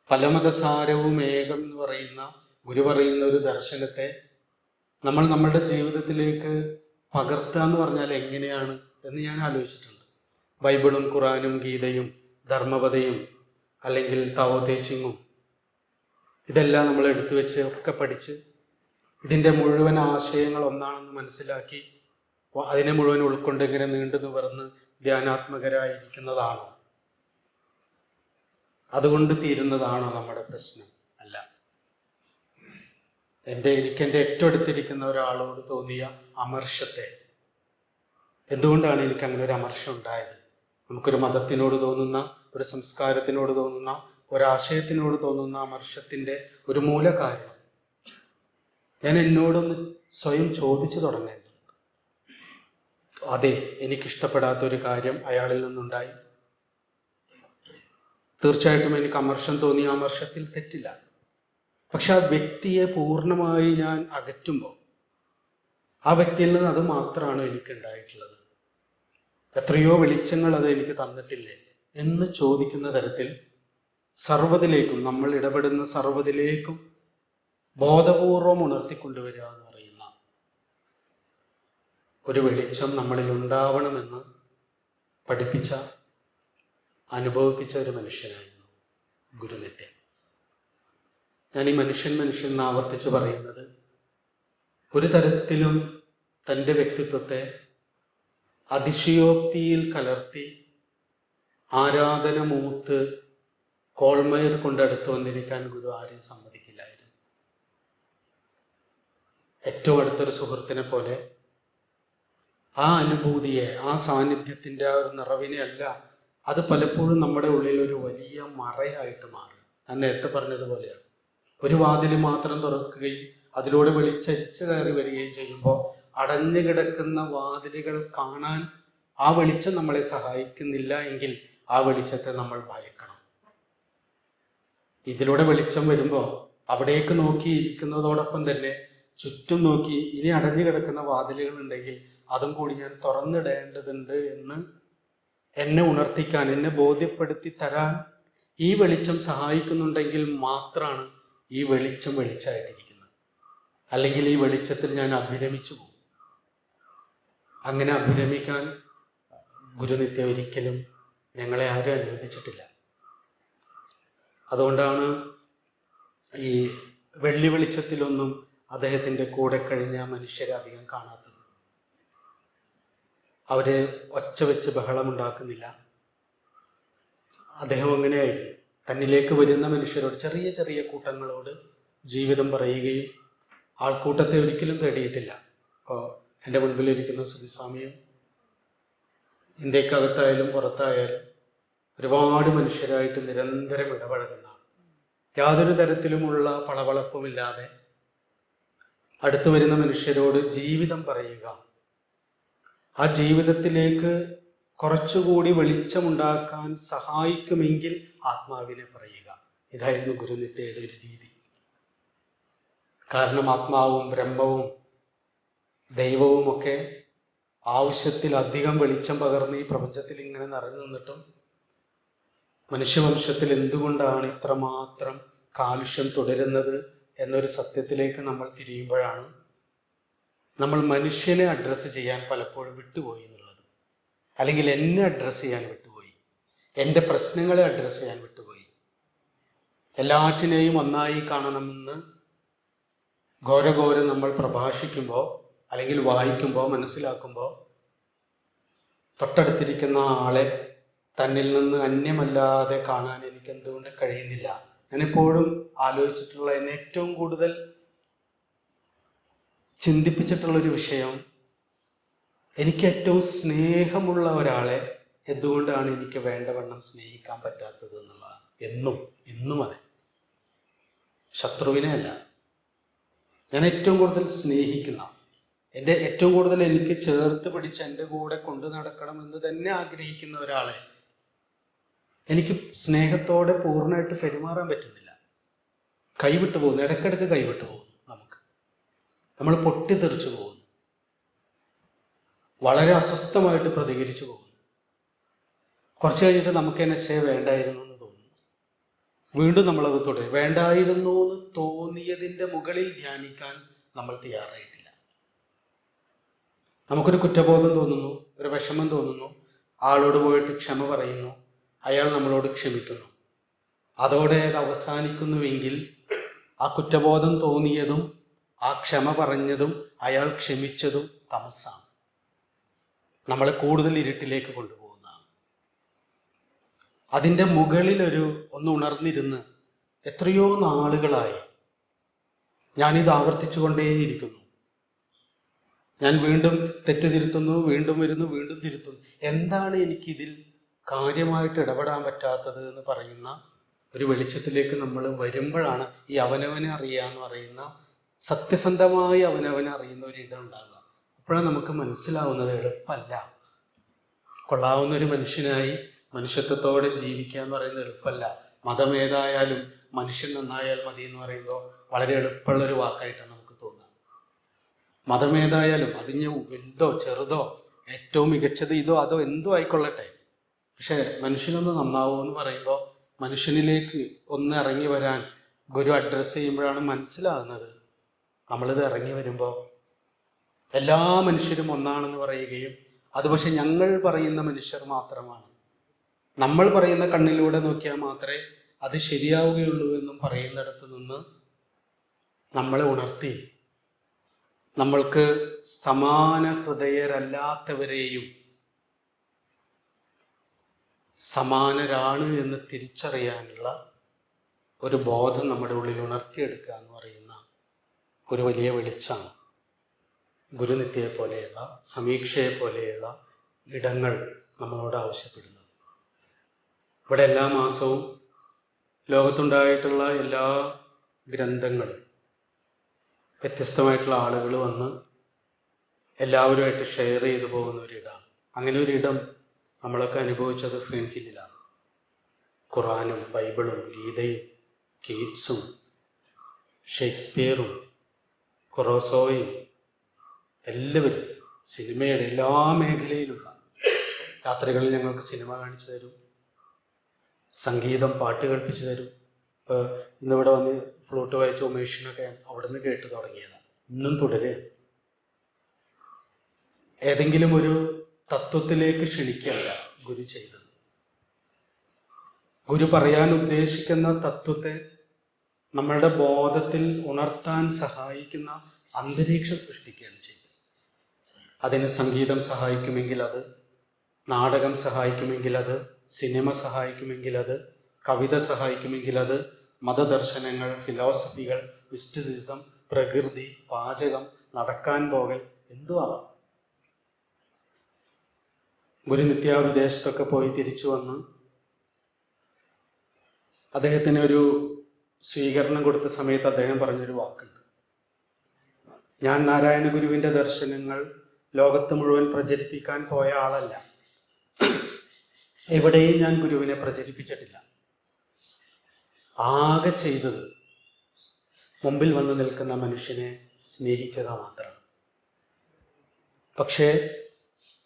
പലമതസാരവും ഏകം എന്ന് പറയുന്ന ഗുരു പറയുന്ന ഒരു ദർശനത്തെ നമ്മൾ നമ്മളുടെ ജീവിതത്തിലേക്ക് പകർത്തുക എന്ന് പറഞ്ഞാൽ എങ്ങനെയാണ് എന്ന് ഞാൻ ആലോചിച്ചിട്ടുണ്ട്. ബൈബിളും ഖുറാനും ഗീതയും ധർമ്മപദയും അല്ലെങ്കിൽ താവോ തേ ചിങ്ങും ഇതെല്ലാം നമ്മൾ എടുത്തു വെച്ച് ഒക്കെ പഠിച്ച് ഇതിൻ്റെ മുഴുവൻ ആശയങ്ങൾ ഒന്നാണെന്ന് മനസ്സിലാക്കി അതിനെ മുഴുവൻ ഉൾക്കൊണ്ട് ഇങ്ങനെ നീണ്ടു നിവർന്ന് ധ്യാനാത്മകരായിരിക്കുന്നതാണോ? അതുകൊണ്ട് തീരുന്നതാണോ നമ്മുടെ പ്രശ്നം? അല്ല. എനിക്ക് എൻ്റെ ഏറ്റവും അടുത്തിരിക്കുന്ന ഒരാളോട് തോന്നിയ അമർഷത്തെ, എന്തുകൊണ്ടാണ് എനിക്ക് അങ്ങനെ ഒരു അമർഷം ഉണ്ടായത്? നമുക്കൊരു മതത്തിനോട് തോന്നുന്ന, ഒരു സംസ്കാരത്തിനോട് തോന്നുന്ന, ഒരാശയത്തിനോട് തോന്നുന്ന അമർഷത്തിൻ്റെ ഒരു മൂല കാരണം ഞാൻ എന്നോടൊന്ന് സ്വയം ചോദിച്ചു തുടങ്ങേണ്ടത്. അതെ, എനിക്കിഷ്ടപ്പെടാത്തൊരു കാര്യം അയാളിൽ നിന്നുണ്ടായി. തീർച്ചയായിട്ടും എനിക്ക് അമർഷം തോന്നി, ആ അമർഷത്തിൽ തെറ്റില്ല. പക്ഷെ ആ വ്യക്തിയെ പൂർണ്ണമായി ഞാൻ അകറ്റുമ്പോൾ ആ വ്യക്തിയിൽ നിന്ന് അത് മാത്രമാണ് എനിക്കുണ്ടായിട്ടുള്ളത്. എത്രയോ വെളിച്ചങ്ങൾ അത് എനിക്ക് തന്നിട്ടില്ലേ എന്ന് ചോദിക്കുന്ന തരത്തിൽ സർവ്വതിലേക്കും, നമ്മൾ ഇടപെടുന്ന സർവ്വതിലേക്കും ബോധപൂർവം ഉണർത്തിക്കൊണ്ടുവരിക എന്ന് പറയുന്ന ഒരു വെളിച്ചം നമ്മളിൽ ഉണ്ടാവണമെന്ന് പഠിപ്പിച്ച, അനുഭവിപ്പിച്ച ഒരു മനുഷ്യനായിരുന്നു ഗുരുനിത്യൻ. ഞാൻ ഈ മനുഷ്യൻ എന്ന് ആവർത്തിച്ച് പറയുന്നത് ഒരു തരത്തിലും തൻ്റെ വ്യക്തിത്വത്തെ അതിശയോക്തിയിൽ കലർത്തി ആരാധന മൂത്ത് കോൾമയർ കൊണ്ടടുത്ത് വന്നിരിക്കാൻ ഗുരു ആരെയും സമ്മതിക്കില്ലായിരുന്നു. ഏറ്റവും അടുത്തൊരു സുഹൃത്തിനെ പോലെ ആ അനുഭൂതിയെ, ആ സാന്നിധ്യത്തിൻ്റെ ആ ഒരു നിറവിനെ അല്ല, അത് പലപ്പോഴും നമ്മുടെ ഉള്ളിൽ ഒരു വലിയ മറയായിട്ട് മാറും. ഞാൻ നേരത്തെ പറഞ്ഞതുപോലെയാണ്. ഒരു വാതിൽ മാത്രം തുറക്കുകയും അതിലൂടെ വെളിച്ചരിച്ച് കയറി വരികയും ചെയ്യുമ്പോൾ അടഞ്ഞു കിടക്കുന്ന വാതിലുകൾ കാണാൻ ആ വെളിച്ചം നമ്മളെ സഹായിക്കുന്നില്ല എങ്കിൽ ആ വെളിച്ചത്തെ നമ്മൾ ഭയക്കണം. ഇതിലൂടെ വെളിച്ചം വരുമ്പോൾ അവിടേക്ക് നോക്കിയിരിക്കുന്നതോടൊപ്പം തന്നെ ചുറ്റും നോക്കി ഇനി അടഞ്ഞു കിടക്കുന്ന വാതിലുകൾ ഉണ്ടെങ്കിൽ അതും കൂടി ഞാൻ തുറന്നിടേണ്ടതുണ്ട് എന്ന് എന്നെ ഉണർത്തിക്കാൻ, എന്നെ ബോധ്യപ്പെടുത്തി തരാൻ ഈ വെളിച്ചം സഹായിക്കുന്നുണ്ടെങ്കിൽ മാത്രമാണ് ഈ വെളിച്ചം വെളിച്ചമായിട്ടിരിക്കുന്നത്. അല്ലെങ്കിൽ ഈ വെളിച്ചത്തിൽ ഞാൻ അഭിരമിച്ചു പോകും. അങ്ങനെ അഭിരമിക്കാൻ ഗുരുനിത്യ ഒരിക്കലും ഞങ്ങളെ ആരും അനുവദിച്ചിട്ടില്ല. അതുകൊണ്ടാണ് ഈ വെള്ളി വെളിച്ചത്തിലൊന്നും അദ്ദേഹത്തിൻ്റെ കൂടെ കഴിഞ്ഞ മനുഷ്യരെ അധികം കാണാത്തത്. അവര് ഒച്ച വെച്ച് ബഹളമുണ്ടാക്കുന്നില്ല. അദ്ദേഹം അങ്ങനെയായിരുന്നു. തന്നിലേക്ക് വരുന്ന മനുഷ്യരോട്, ചെറിയ ചെറിയ കൂട്ടങ്ങളോട് ജീവിതം പറയുകയും ആൾക്കൂട്ടത്തെ ഒരിക്കലും തേടിയിട്ടില്ല. അപ്പോൾ എൻ്റെ മുൻപിലിരിക്കുന്ന സുധിസ്വാമിയും ഇന്ത്യക്കകത്തായാലും പുറത്തായാലും ഒരുപാട് മനുഷ്യരായിട്ട് നിരന്തരം ഇടപഴകുന്ന, യാതൊരു തരത്തിലുമുള്ള പളവളപ്പുമില്ലാതെ അടുത്തു വരുന്ന മനുഷ്യരോട് ജീവിതം പറയുക, ആ ജീവിതത്തിലേക്ക് കുറച്ചുകൂടി വെളിച്ചമുണ്ടാക്കാൻ സഹായിക്കുമെങ്കിൽ ആത്മാവിനെ പറയുക. ഇതായിരുന്നു ഗുരുനിത്യയുടെ ഒരു രീതി. കാരണം ആത്മാവും ബ്രഹ്മവും ദൈവവുമൊക്കെ ആവശ്യത്തിലധികം വെളിച്ചം പകർന്ന് ഈ പ്രപഞ്ചത്തിൽ ഇങ്ങനെ നിറഞ്ഞു നിന്നിട്ടും മനുഷ്യവംശത്തിൽ എന്തുകൊണ്ടാണ് ഇത്രമാത്രം കാലുഷ്യം തുടരുന്നത് എന്നൊരു സത്യത്തിലേക്ക് നമ്മൾ തിരിയുമ്പോഴാണ് നമ്മൾ മനുഷ്യനെ അഡ്രസ്സ് ചെയ്യാൻ പലപ്പോഴും വിട്ടുപോയി എന്നുള്ളത്. അല്ലെങ്കിൽ എന്നെ അഡ്രസ്സ് ചെയ്യാൻ വിട്ടുപോയി, എൻ്റെ പ്രശ്നങ്ങളെ അഡ്രസ്സ് ചെയ്യാൻ വിട്ടുപോയി. എല്ലാറ്റിനെയും ഒന്നായി കാണണമെന്ന് ഘോരഘോരം നമ്മൾ പ്രഭാഷിക്കുമ്പോൾ അല്ലെങ്കിൽ വായിക്കുമ്പോൾ മനസ്സിലാക്കുമ്പോൾ തൊട്ടടുത്തിരിക്കുന്ന ആളെ തന്നിൽ നിന്ന് അന്യമല്ലാതെ കാണാൻ എനിക്ക് എന്തുകൊണ്ട് കഴിയുന്നില്ല. ഞാനെപ്പോഴും ആലോചിച്ചിട്ടുള്ള, എന്നെ ഏറ്റവും കൂടുതൽ ചിന്തിപ്പിച്ചിട്ടുള്ളൊരു വിഷയം, എനിക്ക് ഏറ്റവും സ്നേഹമുള്ള ഒരാളെ എന്തുകൊണ്ടാണ് എനിക്ക് വേണ്ടവണ്ണം സ്നേഹിക്കാൻ പറ്റാത്തത് എന്നുള്ളതാണ്. ഇന്നും അതെ. ശത്രുവിനെ അല്ല, ഞാൻ ഏറ്റവും കൂടുതൽ സ്നേഹിക്കുന്ന, എൻ്റെ ഏറ്റവും കൂടുതൽ എനിക്ക് ചേർത്ത് പിടിച്ച് എൻ്റെ കൂടെ കൊണ്ടു നടക്കണം എന്ന് തന്നെ ആഗ്രഹിക്കുന്ന ഒരാളെ എനിക്ക് സ്നേഹത്തോടെ പൂർണ്ണമായിട്ട് പെരുമാറാൻ പറ്റുന്നില്ല. കൈവിട്ടു പോകുന്നു, ഇടയ്ക്കിടയ്ക്ക് കൈവിട്ടു പോകുന്നു. നമ്മൾ പൊട്ടിത്തെറിച്ചു പോകുന്നു, വളരെ അസ്വസ്ഥമായിട്ട് പ്രതികരിച്ചു പോകുന്നു. കുറച്ച് കഴിഞ്ഞിട്ട് നമുക്ക് എന്നെ വേണ്ടായിരുന്നു എന്ന് തോന്നുന്നു. വീണ്ടും നമ്മളത് തുടരും. വേണ്ടായിരുന്നു എന്ന് തോന്നിയതിൻ്റെ മുകളിൽ ധ്യാനിക്കാൻ നമ്മൾ തയ്യാറായിട്ടില്ല. നമുക്കൊരു കുറ്റബോധം തോന്നുന്നു, ഒരു വിഷമം തോന്നുന്നു, ആളോട് പോയിട്ട് ക്ഷമ പറയുന്നു, അയാൾ നമ്മളോട് ക്ഷമിക്കുന്നു. അതോടെ അത് അവസാനിക്കുന്നുവെങ്കിൽ ആ കുറ്റബോധം തോന്നിയതും ആ ക്ഷമ പറഞ്ഞതും അയാൾ ക്ഷമിച്ചതും തമസ്സാണ്, നമ്മളെ കൂടുതൽ ഇരുട്ടിലേക്ക് കൊണ്ടുപോകുന്നതാണ്. അതിൻ്റെ മുകളിൽ ഒന്ന് ഉണർന്നിരുന്ന് എത്രയോ നാളുകളായി ഞാനിത് ആവർത്തിച്ചു കൊണ്ടേയിരിക്കുന്നു. ഞാൻ വീണ്ടും തെറ്റ് തിരുത്തുന്നു, വീണ്ടും വരുന്നു, വീണ്ടും തിരുത്തുന്നു. എന്താണ് എനിക്കിതിൽ കാര്യമായിട്ട് ഇടപെടാൻ പറ്റാത്തത് എന്ന് പറയുന്ന ഒരു വെളിച്ചത്തിലേക്ക് നമ്മൾ വരുമ്പോഴാണ് ഈ അവനവനെ അറിയാന്ന് പറയുന്ന, സത്യസന്ധമായി അവനവനെ അറിയുന്ന ഒരു ഇടം ഉണ്ടാകുക. അപ്പോഴാണ് നമുക്ക് മനസ്സിലാവുന്നത് എളുപ്പമല്ല. കൊള്ളാവുന്ന ഒരു മനുഷ്യനായി മനുഷ്യത്വത്തോടെ ജീവിക്കുക എന്ന് പറയുന്നത് എളുപ്പമല്ല. മതമേതായാലും മനുഷ്യൻ നന്നായാൽ മതി എന്ന് പറയുമ്പോൾ വളരെ എളുപ്പമുള്ളൊരു വാക്കായിട്ടാണ് നമുക്ക് തോന്നുക. മതമേതായാലും അതിന് വലുതോ ചെറുതോ ഏറ്റവും മികച്ചത് ഇതോ അതോ എന്തോ ആയിക്കൊള്ളട്ടെ, പക്ഷെ മനുഷ്യനൊന്ന് നന്നാവൂ എന്ന് പറയുമ്പോൾ മനുഷ്യനിലേക്ക് ഒന്ന് ഇറങ്ങി വരാൻ ഗുരു അഡ്രസ്സ് ചെയ്യുമ്പോഴാണ് മനസ്സിലാകുന്നത്. നമ്മളിത് ഇറങ്ങി വരുമ്പോൾ എല്ലാ മനുഷ്യരും ഒന്നാണെന്ന് പറയുകയും അത് പക്ഷെ ഞങ്ങൾ പറയുന്ന മനുഷ്യർ മാത്രമാണ്, നമ്മൾ പറയുന്ന കണ്ണിലൂടെ നോക്കിയാൽ മാത്രമേ അത് ശരിയാവുകയുള്ളൂ എന്നും പറയുന്നിടത്ത് നിന്ന് നമ്മളെ ഉണർത്തി നമ്മൾക്ക് സമാന ഹൃദയരല്ലാത്തവരെയും സമാനരാണ് എന്ന് തിരിച്ചറിയാനുള്ള ഒരു ബോധം നമ്മുടെ ഉള്ളിൽ ഉണർത്തിയെടുക്കുക എന്ന് പറയുന്ന ഒരു വലിയ വെളിച്ചമാണ്. ഗുരുനിത്യയെ പോലെയുള്ള, സമീക്ഷയെ പോലെയുള്ള ഇടങ്ങൾ നമ്മളോട് ആവശ്യപ്പെടുന്നത്. ഇവിടെ എല്ലാ മാസവും ലോകത്തുണ്ടായിട്ടുള്ള എല്ലാ ഗ്രന്ഥങ്ങളും വ്യത്യസ്തമായിട്ടുള്ള ആളുകൾ വന്ന് എല്ലാവരുമായിട്ട് ഷെയർ ചെയ്തു പോകുന്ന ഒരിടമാണ്. അങ്ങനെ ഒരിടം നമ്മളൊക്കെ അനുഭവിച്ചത് ഫ്രീം ഹില്ലിലാണ്. ഖുറാനും ബൈബിളും ഗീതയും കീറ്റ്സും ഷേക്സ്പിയറും കൊറോസോയും എല്ലാവരും സിനിമയുടെ എല്ലാ മേഖലയിലുള്ള രാത്രികളിൽ ഞങ്ങൾക്ക് സിനിമ കാണിച്ചു തരും, സംഗീതം പാട്ട് കേൾപ്പിച്ചു തരും. ഇപ്പോൾ ഇന്നിവിടെ വന്ന് ഫ്ലൂട്ട് വായിച്ച ഉമേഷിനൊക്കെ അവിടെ നിന്ന് കേട്ട് തുടങ്ങിയതാണ്, ഇന്നും തുടരുകയാണ്. ഏതെങ്കിലും ഒരു തത്വത്തിലേക്ക് ക്ഷണിക്കല്ല ഗുരു ചെയ്തത്. ഗുരു പറയാൻ ഉദ്ദേശിക്കുന്ന തത്വത്തെ നമ്മളുടെ ബോധത്തിൽ ഉണർത്താൻ സഹായിക്കുന്ന അന്തരീക്ഷം സൃഷ്ടിക്കുകയാണ് ചെയ്തത്. അതിന് സംഗീതം സഹായിക്കുമെങ്കിൽ അത്, നാടകം സഹായിക്കുമെങ്കിൽ അത്, സിനിമ സഹായിക്കുമെങ്കിൽ അത്, കവിത സഹായിക്കുമെങ്കിൽ അത്, മതദർശനങ്ങൾ, ഫിലോസഫികൾ, മിസ്റ്റിസിസം, പ്രകൃതി, പാചകം, നടക്കാൻ പോകൽ, എന്തും ആവാം. ഗുരു നിത്യാവിദേശത്തൊക്കെ പോയി തിരിച്ചു വന്ന് അദ്ദേഹത്തിന് ഒരു സ്വീകരണം കൊടുത്ത സമയത്ത് അദ്ദേഹം പറഞ്ഞൊരു വാക്കുണ്ട്: ഞാൻ നാരായണ ഗുരുവിൻ്റെ ദർശനങ്ങൾ ലോകത്ത് മുഴുവൻ പ്രചരിപ്പിക്കാൻ പോയ ആളല്ല. എവിടെയും ഞാൻ ഗുരുവിനെ പ്രചരിപ്പിച്ചിട്ടില്ല. ആകെ ചെയ്തത് മുമ്പിൽ വന്ന് നിൽക്കുന്ന മനുഷ്യനെ സ്നേഹിക്കുക മാത്രമാണ്. പക്ഷേ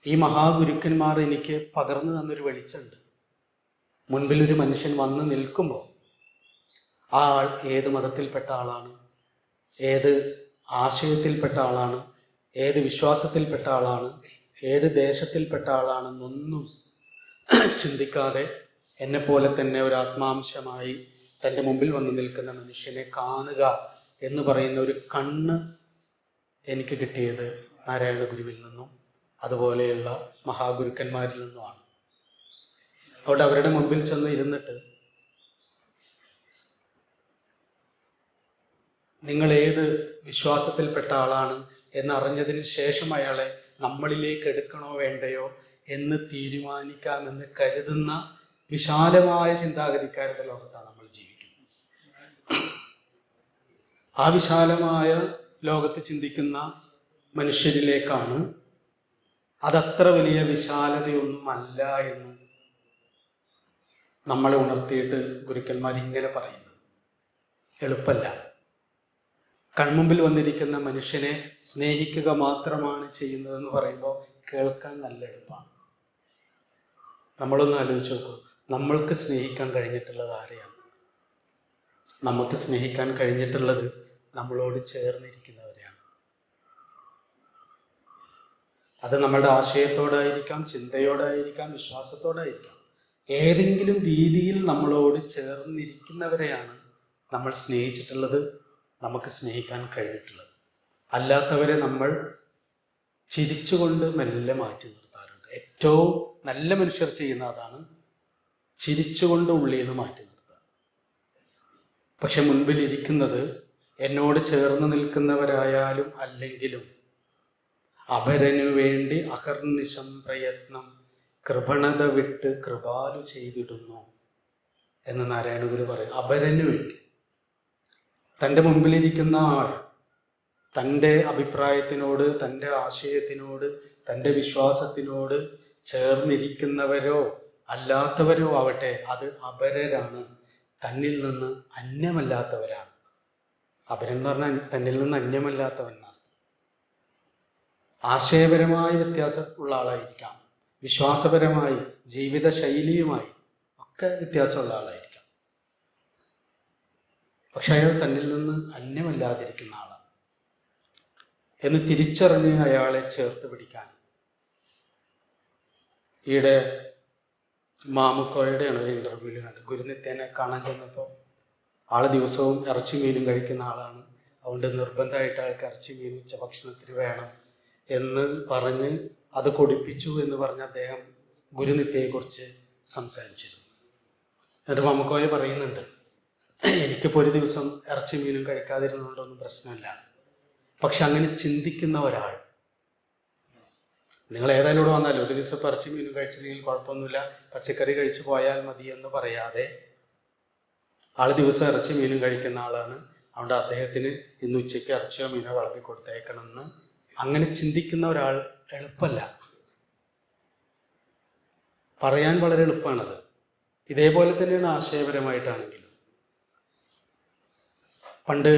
ഈ മഹാഗുരുക്കന്മാർ എനിക്ക് പകർന്നു തന്നൊരു വെളിച്ചമുണ്ട്. മുൻപിലൊരു മനുഷ്യൻ വന്ന് നിൽക്കുമ്പോൾ ആ ആൾ ഏത് മതത്തിൽപ്പെട്ട ആളാണ്, ഏത് ആശയത്തിൽപ്പെട്ട ആളാണ്, ഏത് വിശ്വാസത്തിൽപ്പെട്ട ആളാണ്, ഏത് ദേശത്തിൽപ്പെട്ട ആളാണെന്നൊന്നും ചിന്തിക്കാതെ എന്നെപ്പോലെ തന്നെ ഒരു ആത്മാംശമായി തൻ്റെ മുമ്പിൽ വന്ന് നിൽക്കുന്ന മനുഷ്യനെ കാണുക എന്ന് പറയുന്ന ഒരു കണ്ണ് എനിക്ക് കിട്ടിയത് നാരായണ ഗുരുവിൽ നിന്നും അതുപോലെയുള്ള മഹാഗുരുക്കന്മാരിൽ നിന്നുമാണ്. അവിടെ അവരുടെ മുമ്പിൽ ചെന്ന് ഇരുന്നിട്ട് നിങ്ങൾ ഏത് വിശ്വാസത്തിൽപ്പെട്ട ആളാണ് എന്നറിഞ്ഞതിന് ശേഷം അയാളെ നമ്മളിലേക്ക് എടുക്കണോ വേണ്ടയോ എന്ന് തീരുമാനിക്കാമെന്ന് കരുതുന്ന വിശാലമായ ചിന്താഗതിക്കാരുടെ ലോകത്താണ് നമ്മൾ ജീവിക്കുന്നത്. ആ വിശാലമായ ലോകത്ത് ചിന്തിക്കുന്ന മനുഷ്യരിലേക്കാണ് അതത്ര വലിയ വിശാലതയൊന്നുമല്ല എന്ന് നമ്മളെ ഉണർത്തിയിട്ട് ഗുരുക്കന്മാർ ഇങ്ങനെ പറയുന്നത്. എളുപ്പമല്ല. കൺമുമ്പിൽ വന്നിരിക്കുന്ന മനുഷ്യനെ സ്നേഹിക്കുക മാത്രമാണ് ചെയ്യുന്നതെന്ന് പറയുമ്പോൾ കേൾക്കാൻ നല്ല എളുപ്പമാണ്. നമ്മളൊന്ന് ആലോചിച്ച് നോക്കൂ, നമ്മൾക്ക് സ്നേഹിക്കാൻ കഴിഞ്ഞിട്ടുള്ളത് ആരെയാണ്? നമുക്ക് സ്നേഹിക്കാൻ കഴിഞ്ഞിട്ടുള്ളത് നമ്മളോട് ചേർന്നിരിക്കുന്നവരെയാണ്. അത് നമ്മളുടെ ആശയത്തോടായിരിക്കാം, ചിന്തയോടായിരിക്കാം, വിശ്വാസത്തോടായിരിക്കാം. ഏതെങ്കിലും രീതിയിൽ നമ്മളോട് ചേർന്നിരിക്കുന്നവരെയാണ് നമ്മൾ സ്നേഹിച്ചിട്ടുള്ളത്, നമുക്ക് സ്നേഹിക്കാൻ കഴിഞ്ഞിട്ടുള്ളത്. അല്ലാത്തവരെ നമ്മൾ ചിരിച്ചുകൊണ്ട് മെല്ലെ മാറ്റി നിർത്താറുണ്ട്. ഏറ്റവും നല്ല മനുഷ്യർ ചെയ്യുന്ന അതാണ്, ചിരിച്ചുകൊണ്ട് ഉള്ളിൽ നിന്ന് മാറ്റി നിർത്തുക. പക്ഷെ മുൻപിലിരിക്കുന്നത് എന്നോട് ചേർന്ന് നിൽക്കുന്നവരായാലും അല്ലെങ്കിലും അപരനു വേണ്ടി അഹർനിശം പ്രയത്നം കൃപണത വിട്ട് കൃപാലു ചെയ്തിടുന്നു എന്ന് നാരായണ ഗുരു പറയും. അപരനു വേണ്ടി, തൻ്റെ മുമ്പിലിരിക്കുന്ന ആൾ തൻ്റെ അഭിപ്രായത്തിനോട്, തൻ്റെ ആശയത്തിനോട്, തൻ്റെ വിശ്വാസത്തിനോട് ചേർന്നിരിക്കുന്നവരോ അല്ലാത്തവരോ ആവട്ടെ, അത് അപരരാണ്, തന്നിൽ നിന്ന് അന്യമല്ലാത്തവരാണ്. അപരൻ എന്ന് പറഞ്ഞാൽ തന്നിൽ നിന്ന് അന്യമല്ലാത്തവൻ. ആശയപരമായി വ്യത്യാസമുള്ള ആളായിരിക്കാം, വിശ്വാസപരമായി, ജീവിത ശൈലിയുമായി ഒക്കെ വ്യത്യാസമുള്ള ആളായിരിക്കാം. പക്ഷെ അയാൾ തന്നിൽ നിന്ന് അന്യമല്ലാതിരിക്കുന്ന ആളാണ് എന്ന് തിരിച്ചറിഞ്ഞ് അയാളെ ചേർത്ത് പിടിക്കാൻ ഈയിടെ മാമുക്കോയുടെയാണ് ഒരു ഇൻ്റർവ്യൂവിൽ കണ്ടത്. ഗുരുനിത്യനെ കാണാൻ ചെന്നപ്പോൾ ആൾ ദിവസവും ഇറച്ചി മീനും കഴിക്കുന്ന ആളാണ്, അതുകൊണ്ട് നിർബന്ധമായിട്ട് ആൾക്ക് ഇറച്ചി മീൻ ഉച്ചഭക്ഷണത്തിന് വേണം എന്ന് പറഞ്ഞ് അത് കൊടുപ്പിച്ചു എന്ന് പറഞ്ഞ് അദ്ദേഹം ഗുരുനിത്യയെക്കുറിച്ച് സംസാരിച്ചിരുന്നു. എന്നിട്ട് മാമുക്കോയ പറയുന്നുണ്ട്, എനിക്കിപ്പോൾ ഒരു ദിവസം ഇറച്ചി മീനും കഴിക്കാതിരുന്നുകൊണ്ടൊന്നും പ്രശ്നമില്ല. പക്ഷെ അങ്ങനെ ചിന്തിക്കുന്ന ഒരാൾ, നിങ്ങൾ ഏതായാലും ഇവിടെ വന്നാലും ഒരു ദിവസം ഇറച്ചി മീനും കഴിച്ചില്ലെങ്കിൽ കുഴപ്പമൊന്നുമില്ല, പച്ചക്കറി കഴിച്ചു പോയാൽ മതി എന്ന് പറയാതെ, ആൾ ദിവസം ഇറച്ചി മീനും കഴിക്കുന്ന ആളാണ്, അതുകൊണ്ട് അദ്ദേഹത്തിന് ഇന്ന് ഉച്ചയ്ക്ക് ഇറച്ചിയോ മീനോ വിളമ്പി കൊടുത്തേക്കണമെന്ന് അങ്ങനെ ചിന്തിക്കുന്ന ഒരാൾ എളുപ്പമല്ല. പറയാൻ വളരെ എളുപ്പമാണത്. ഇതേപോലെ തന്നെയാണ് ആശയപരമായിട്ടാണെങ്കിലും. പണ്ട്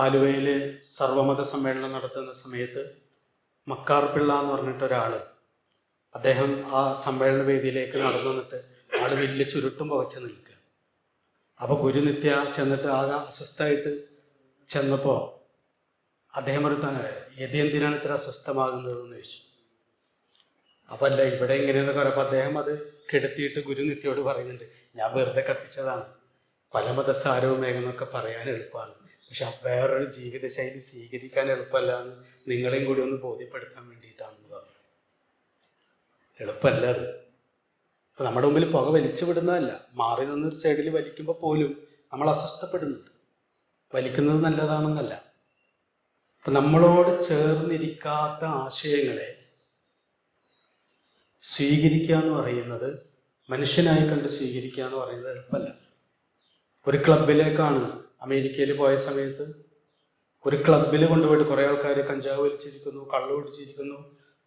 ആലുവയിൽ സർവമത സമ്മേളനം നടത്തുന്ന സമയത്ത് മക്കാർ പിള്ള എന്ന് പറഞ്ഞിട്ടൊരാൾ, അദ്ദേഹം ആ സമ്മേളന വേദിയിലേക്ക് നടന്നു വന്നിട്ട് ആൾ വലിയ ചുരുട്ടും പുകച്ച് നിൽക്കുക. അപ്പോൾ ഗുരുനിത്യ ചെന്നിട്ട് ആകെ അസ്വസ്ഥമായിട്ട് ചെന്നപ്പോൾ അദ്ദേഹം ഒരു യതി എന്തിനാണ് ഇത്ര അസ്വസ്ഥമാകുന്നതെന്ന് ചോദിച്ചു. അപ്പം അല്ല ഇവിടെ എങ്ങനെയെന്നൊക്കെ പറയുമ്പോൾ അദ്ദേഹം അത് കെടുത്തിയിട്ട് ഗുരുനിത്യയോട് പറയുന്നുണ്ട്, ഞാൻ വെറുതെ കത്തിച്ചതാണ്, പല മതസാരവും എന്നൊക്കെ പറയാൻ എളുപ്പമാണ്, പക്ഷെ വേറൊരു ജീവിതശൈലി സ്വീകരിക്കാൻ എളുപ്പമല്ല എന്ന് നിങ്ങളെയും കൂടി ഒന്ന് ബോധ്യപ്പെടുത്താൻ വേണ്ടിയിട്ടാണെന്ന് പറഞ്ഞു. എളുപ്പമല്ല അത്. ഇപ്പം നമ്മുടെ മുമ്പിൽ പുക വലിച്ചു വിടുന്നതല്ല, മാറി നിന്നൊരു സൈഡിൽ വലിക്കുമ്പോൾ പോലും നമ്മൾ അസ്വസ്ഥപ്പെടുന്നുണ്ട്. വലിക്കുന്നത് നല്ലതാണെന്നല്ല. അപ്പം നമ്മളോട് ചേർന്നിരിക്കാത്ത ആശയങ്ങളെ സ്വീകരിക്കുക എന്ന് പറയുന്നത്, മനുഷ്യനായി കണ്ട് സ്വീകരിക്കുക എന്ന് പറയുന്നത് എളുപ്പമല്ല. ഒരു ക്ലബിലേക്കാണ് അമേരിക്കയിൽ പോയ സമയത്ത് ഒരു ക്ലബിൽ കൊണ്ടുപോയിട്ട് കുറേ ആൾക്കാർ കഞ്ചാവ് വലിച്ചിരിക്കുന്നു, കള്ളു പിടിച്ചിരിക്കുന്നു.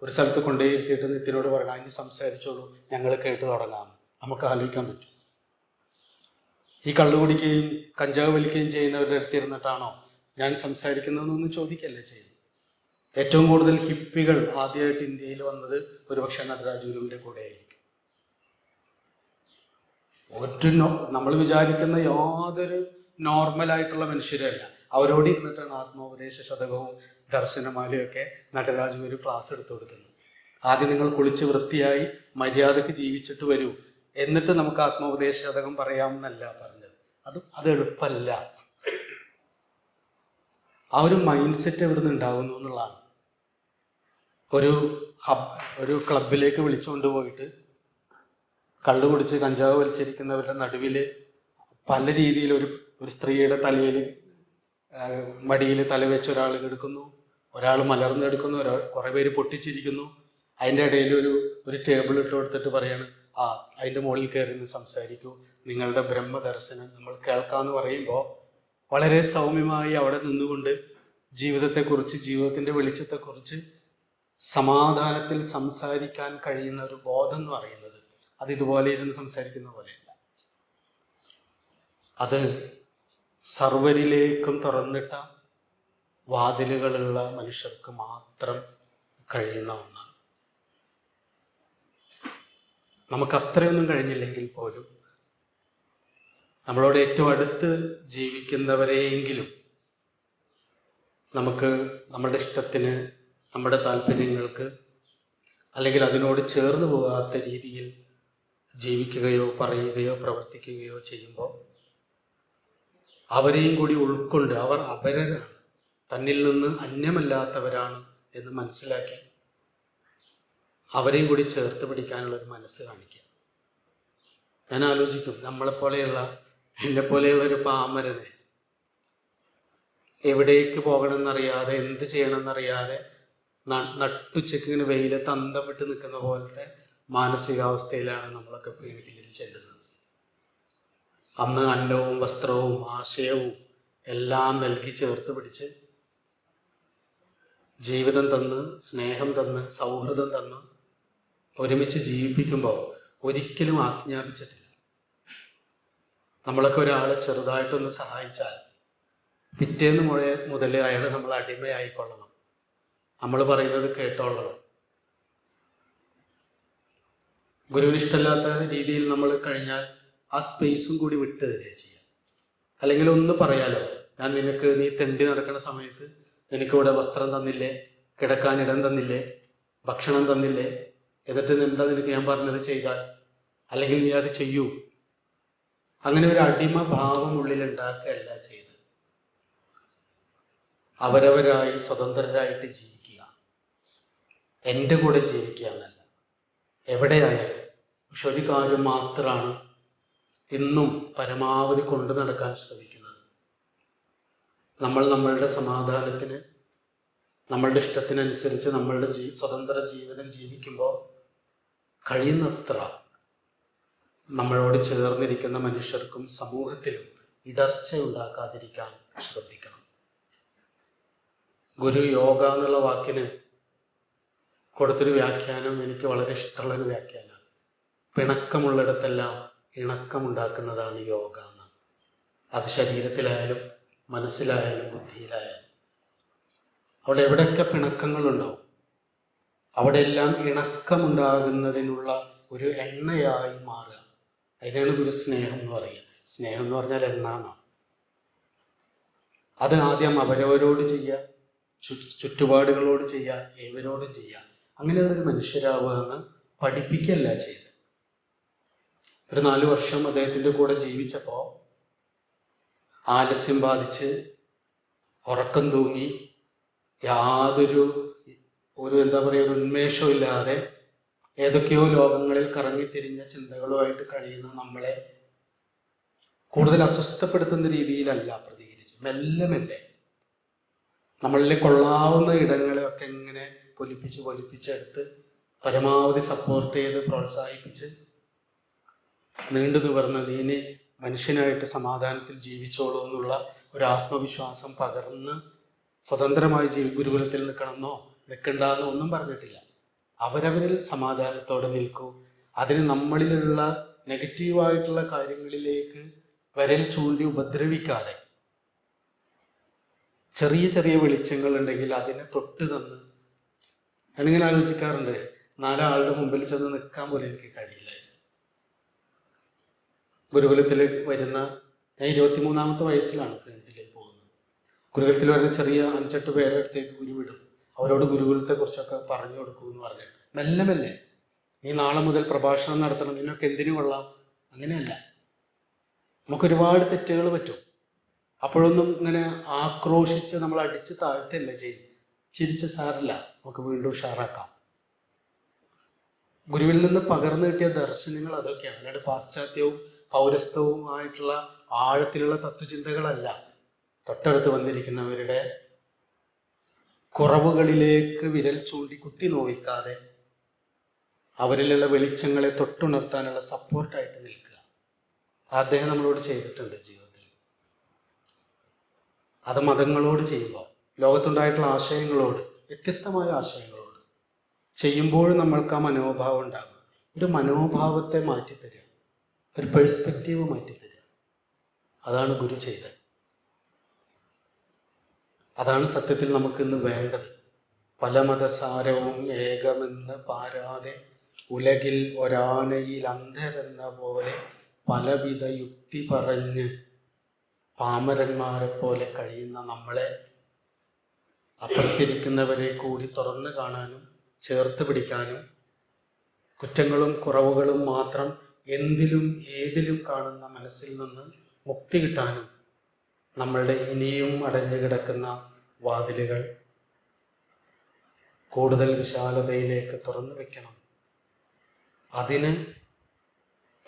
ഒരു സ്ഥലത്ത് കൊണ്ടുപോയിരുത്തിയിട്ട് നിത്യനോട് പറയണം, അതിന് സംസാരിച്ചോളൂ, ഞങ്ങൾ കേട്ട് തുടങ്ങാം, നമുക്ക് ആലോചിക്കാൻ പറ്റും. ഈ കള്ളു കുടിക്കുകയും കഞ്ചാവ് വലിക്കുകയും ചെയ്യുന്നവരുടെ അടുത്തിരുന്നിട്ടാണോ ഞാൻ സംസാരിക്കുന്നതെന്നൊന്നും ചോദിക്കല്ലേ ചെയ്യുന്നത്. ഏറ്റവും കൂടുതൽ ഹിപ്പികൾ ആദ്യമായിട്ട് ഇന്ത്യയിൽ വന്നത് ഒരുപക്ഷെ നടരാജ ഗുരുവിൻ്റെ കൂടെ ആയിരിക്കും. നമ്മൾ വിചാരിക്കുന്ന യാതൊരു നോർമലായിട്ടുള്ള മനുഷ്യരല്ല, അവരോട് ഇരുന്നിട്ടാണ് ആത്മോപദേശ ശതകവും ദർശനമാലയൊക്കെ നടരാജ ഗുരു ക്ലാസ് എടുത്തു കൊടുക്കുന്നത്. ആദ്യം നിങ്ങൾ കുളിച്ച് വൃത്തിയായി മര്യാദക്ക് ജീവിച്ചിട്ട് വരൂ, എന്നിട്ട് നമുക്ക് ആത്മോപദേശ ശതകം പറയാമെന്നല്ല പറഞ്ഞത്. അത് എളുപ്പമല്ല. ആ ഒരു മൈൻഡ് സെറ്റ് എവിടെ നിന്ന് ഉണ്ടാകുന്നു എന്നുള്ളതാണ്. ഒരു ക്ലബിലേക്ക് വിളിച്ചുകൊണ്ട് പോയിട്ട് കള്ളു കുടിച്ച് കഞ്ചാവ് വലിച്ചിരിക്കുന്നവരുടെ നടുവിൽ പല രീതിയിൽ ഒരു സ്ത്രീയുടെ തലയിൽ മടിയിൽ തല വെച്ച് ഒരാൾ എടുക്കുന്നു, ഒരാൾ മലർന്നെടുക്കുന്നു, കുറേ പേര് പൊട്ടിച്ചിരിക്കുന്നു. അതിൻ്റെ ഇടയിൽ ഒരു ടേബിൾ ഇട്ട് കൊടുത്തിട്ട് പറയാണ്, അതിൻ്റെ മുകളിൽ കയറി നിന്ന് സംസാരിക്കൂ, നിങ്ങളുടെ ബ്രഹ്മദർശനം നമ്മൾ കേൾക്കാമെന്ന് പറയുമ്പോൾ വളരെ സൗമ്യമായി അവിടെ നിന്നുകൊണ്ട് ജീവിതത്തെക്കുറിച്ച്, ജീവിതത്തിൻ്റെ വെളിച്ചത്തെക്കുറിച്ച് സമാധാനത്തിൽ സംസാരിക്കാൻ കഴിയുന്ന ഒരു ബോധം എന്ന് പറയുന്നത് അത് ഇതുപോലെ ഇരുന്ന് സംസാരിക്കുന്ന പോലെയല്ല. അത് സർവരിലേക്കും തുറന്നിട്ട വാതിലുകളുള്ള മനുഷ്യർക്ക് മാത്രം കഴിയുന്ന ഒന്നാണ്. നമുക്ക് അത്രയൊന്നും കഴിഞ്ഞില്ലെങ്കിൽ പോലും നമ്മളോട് ഏറ്റവും അടുത്ത് ജീവിക്കുന്നവരെയെങ്കിലും നമുക്ക് നമ്മുടെ ഇഷ്ടത്തിന്, നമ്മുടെ താല്പര്യങ്ങൾക്ക്, അല്ലെങ്കിൽ അതിനോട് ചേർന്ന് പോകാത്ത രീതിയിൽ ജീവിക്കുകയോ പറയുകയോ പ്രവർത്തിക്കുകയോ ചെയ്യുമ്പോൾ അവരെയും കൂടി ഉൾക്കൊണ്ട് അവർ അപരരാണ്, തന്നിൽ നിന്ന് അന്യമല്ലാത്തവരാണ് എന്ന് മനസ്സിലാക്കി അവരെയും കൂടി ചേർത്ത് പിടിക്കാനുള്ളൊരു മനസ്സ് കാണിക്കുക. ഞാൻ ആലോചിക്കും, നമ്മളെപ്പോലെയുള്ള, എന്നെപ്പോലെയുള്ളൊരു പാമരനെ എവിടേക്ക് പോകണമെന്നറിയാതെ, എന്ത് ചെയ്യണമെന്നറിയാതെ നട്ടുച്ചയ്ക്ക് ഇങ്ങനെ വെയിലത്ത് അന്തം വിട്ട് നിൽക്കുന്ന പോലത്തെ മാനസികാവസ്ഥയിലാണ് നമ്മളൊക്കെ പീഡികളിൽ ചെല്ലുന്നത്. അന്ന് അന്നവും വസ്ത്രവും ആശയവും എല്ലാം നൽകി ചേർത്ത് പിടിച്ച് ജീവിതം തന്ന്, സ്നേഹം തന്ന്, സൗഹൃദം തന്ന് ഒരുമിച്ച് ജീവിപ്പിക്കുമ്പോൾ ഒരിക്കലും ആജ്ഞാപിച്ചിട്ടില്ല. നമ്മളൊക്കെ ഒരാളെ ചെറുതായിട്ടൊന്ന് സഹായിച്ചാൽ പിറ്റേന്ന് മുതൽ അയാൾ നമ്മൾ അടിമയായിക്കൊള്ളണം, നമ്മൾ പറയുന്നത് കേട്ടോളണം. ഗുരുവിന് ഇഷ്ടമില്ലാത്ത രീതിയിൽ നമ്മൾ കഴിഞ്ഞാൽ ആ സ്പേസും കൂടി വിട്ട് തരിക ചെയ്യാം. അല്ലെങ്കിൽ ഒന്ന് പറയാലോ, നീ തെണ്ടി നടക്കുന്ന സമയത്ത് എനിക്കിവിടെ വസ്ത്രം തന്നില്ലേ, കിടക്കാനിടം തന്നില്ലേ, ഭക്ഷണം തന്നില്ലേ, എന്നിട്ട് എന്താ നിനക്ക് ഞാൻ പറഞ്ഞത് ചെയ്താൽ, അല്ലെങ്കിൽ നീ അത് ചെയ്യൂ. അങ്ങനെ ഒരു അടിമ ഭാവം ഉള്ളിൽ ഉണ്ടാക്കുകയല്ല ചെയ്ത് അവരവരായി സ്വതന്ത്രരായിട്ട് ജീവിക്കുക, എൻ്റെ കൂടെ ജീവിക്കുക എന്നല്ല. എവിടെയായാലും പക്ഷെ ഒരു കാര്യം മാത്രമാണ് ഇന്നും പരമാവധി കൊണ്ടു നടക്കാൻ ശ്രമിക്കുന്നത്. നമ്മൾ നമ്മളുടെ സമാധാനത്തിന് നമ്മളുടെ ഇഷ്ടത്തിനനുസരിച്ച് നമ്മളുടെ സ്വതന്ത്ര ജീവിതം ജീവിക്കുമ്പോൾ കഴിയുന്നത്ര നമ്മളോട് ചേർന്നിരിക്കുന്ന മനുഷ്യർക്കും സമൂഹത്തിലും ഇടർച്ച ഉണ്ടാക്കാതിരിക്കാൻ ശ്രദ്ധിക്കണം. ഗുരു യോഗ എന്നുള്ള വാക്കിന് കൊടുത്തൊരു വ്യാഖ്യാനം എനിക്ക് വളരെ ഇഷ്ടമുള്ളൊരു വ്യാഖ്യാനമാണ്. പിണക്കമുള്ളിടത്തെല്ലാം ഇണക്കമുണ്ടാക്കുന്നതാണ് യോഗ എന്ന്. അത് ശരീരത്തിലായാലും മനസ്സിലായാലും ബുദ്ധിയിലായാലും. അവിടെ എവിടെയൊക്കെ പിണക്കങ്ങളുണ്ടാവും അവിടെയെല്ലാം ഇണക്കമുണ്ടാകുന്നതിനുള്ള ഒരു എണ്ണയായി മാറുക. അതിനാണ് ഗുരു സ്നേഹം എന്ന് പറയുക. സ്നേഹം എന്ന് പറഞ്ഞാൽ എണ്ണ എന്നാണ്. അത് ആദ്യം അവരവരോട് ചെയ്യുക, ചുറ്റുപാടുകളോട് ചെയ്യുക, ഏവരോടും ചെയ്യുക. അങ്ങനെയുള്ളൊരു മനുഷ്യരാവുക എന്ന് പഠിപ്പിക്കുകയല്ല ചെയ്ത്. ഒരു 4 വർഷം അദ്ദേഹത്തിൻ്റെ കൂടെ ജീവിച്ചപ്പോൾ ആലസ്യം ബാധിച്ച് ഉറക്കം തൂങ്ങി യാതൊരു എന്താ പറയുക ഒരു ഉന്മേഷവും ഇല്ലാതെ ഏതൊക്കെയോ ലോകങ്ങളിൽ കറങ്ങിത്തിരിഞ്ഞ ചിന്തകളുമായിട്ട് കഴിയുന്ന നമ്മളെ കൂടുതൽ അസ്വസ്ഥപ്പെടുത്തുന്ന രീതിയിലല്ല പ്രതികരിച്ചു. മെല്ലെ മെല്ലെ നമ്മളിൽ കൊള്ളാവുന്ന ഇടങ്ങളെയൊക്കെ ഇങ്ങനെ പൊലിപ്പിച്ചെടുത്ത് പരമാവധി സപ്പോർട്ട് ചെയ്ത് പ്രോത്സാഹിപ്പിച്ച് നീണ്ടു നിവർന്ന് നീ മനുഷ്യനായിട്ട് സമാധാനത്തിൽ ജീവിച്ചോളൂ എന്നുള്ള ഒരു ആത്മവിശ്വാസം പകർന്ന് സ്വതന്ത്രമായി ഗുരുകുലത്തിൽ നിൽക്കണ്ടെന്നോ ഒന്നും പറഞ്ഞിട്ടില്ല. അവരവരിൽ സമാധാനത്തോടെ നിൽക്കൂ. അതിന് നമ്മളിലുള്ള നെഗറ്റീവായിട്ടുള്ള കാര്യങ്ങളിലേക്ക് വിരൽ ചൂണ്ടി ഉപദ്രവിക്കാതെ ചെറിയ ചെറിയ വെളിച്ചങ്ങൾ ഉണ്ടെങ്കിൽ അതിനെ തൊട്ട് തന്ന്. ഞാനിങ്ങനെ ആലോചിക്കാറുണ്ട്, 4 ആളുടെ മുമ്പിൽ ചെന്ന് നിൽക്കാൻ പോലും എനിക്ക് കഴിയില്ല. ഗുരുകുലത്തിൽ വരുന്ന ഞാൻ 23-ാമത്തെ വയസ്സിലാണ് ഫ്രണ്ടിലേക്ക് പോകുന്നത്. ഗുരുകുലത്തിൽ വരുന്ന ചെറിയ 5-8 പേരുടെ അടുത്തേക്ക് ഗുരു വിടും. അവരോട് ഗുരുകുലത്തെ കുറിച്ചൊക്കെ പറഞ്ഞു കൊടുക്കുമെന്ന് പറഞ്ഞിട്ട് മെല്ലെ മെല്ലെ നീ നാളെ മുതൽ പ്രഭാഷണം നടത്തണം, നിന്നൊക്കെ എന്തിനു കൊള്ളാം. അങ്ങനെയല്ല, നമുക്കൊരുപാട് തെറ്റുകൾ പറ്റും. അപ്പോഴൊന്നും ഇങ്ങനെ ആക്രോശിച്ച് നമ്മൾ അടിച്ച് താഴ്ത്തല്ല ചെയ്യും. ചിരിച്ച് സാരല്ല, നമുക്ക് വീണ്ടും ഉഷാറാക്കാം. ഗുരുവിൽ നിന്ന് പകർന്നു കിട്ടിയ ദർശനങ്ങൾ അതൊക്കെയാണ്. അല്ലാണ്ട് പാശ്ചാത്യവും പൗരസ്ത്യവുമായിട്ടുള്ള ആഴത്തിലുള്ള തത്വചിന്തകളല്ല. തൊട്ടടുത്ത് വന്നിരിക്കുന്നവരുടെ കുറവുകളിലേക്ക് വിരൽ ചൂണ്ടി കുത്തി നോവിക്കാതെ അവരിലുള്ള വെളിച്ചങ്ങളെ തൊട്ടുണർത്താനുള്ള സപ്പോർട്ടായിട്ട് നിൽക്കുക. അദ്ദേഹം നമ്മളോട് ചെയ്തിട്ടുണ്ട് ജീവിതത്തിൽ. അത് മതങ്ങളോട് ചെയ്യുമ്പോൾ, ലോകത്തുണ്ടായിട്ടുള്ള ആശയങ്ങളോട്, വ്യത്യസ്തമായ ആശയങ്ങളോട് ചെയ്യുമ്പോൾ നമ്മൾക്ക് ആ മനോഭാവം ഉണ്ടാകും. ഒരു മനോഭാവത്തെ മാറ്റിത്തരിക, ഒരു പെർസ്പെക്റ്റീവ് മാറ്റിത്തരിക. അതാണ് ഗുരു ചെയ്തത്. അതാണ് സത്യത്തിൽ നമുക്കിന്ന് വേണ്ടത്. പല മതസാരവും ഏകമെന്ന് പാരാതെ ഉലകിൽ ഒരാനയിൽ അന്ധരെന്ന പോലെ പലവിധ യുക്തി പറഞ്ഞ് പാമരന്മാരെ പോലെ കഴിയുന്ന നമ്മളെ അപ്പുറത്തിരിക്കുന്നവരെ കൂടി തുറന്നു കാണാനും ചേർത്ത് പിടിക്കാനും കുറ്റങ്ങളും കുറവുകളും മാത്രം എന്തിലും ഏതിലും കാണുന്ന മനസ്സിൽ നിന്ന് മുക്തി കിട്ടാനും നമ്മളുടെ ഇനിയും അടഞ്ഞു കിടക്കുന്ന വാതിലുകൾ കൂടുതൽ വിശാലതയിലേക്ക് തുറന്നു വെക്കണം. അതിന്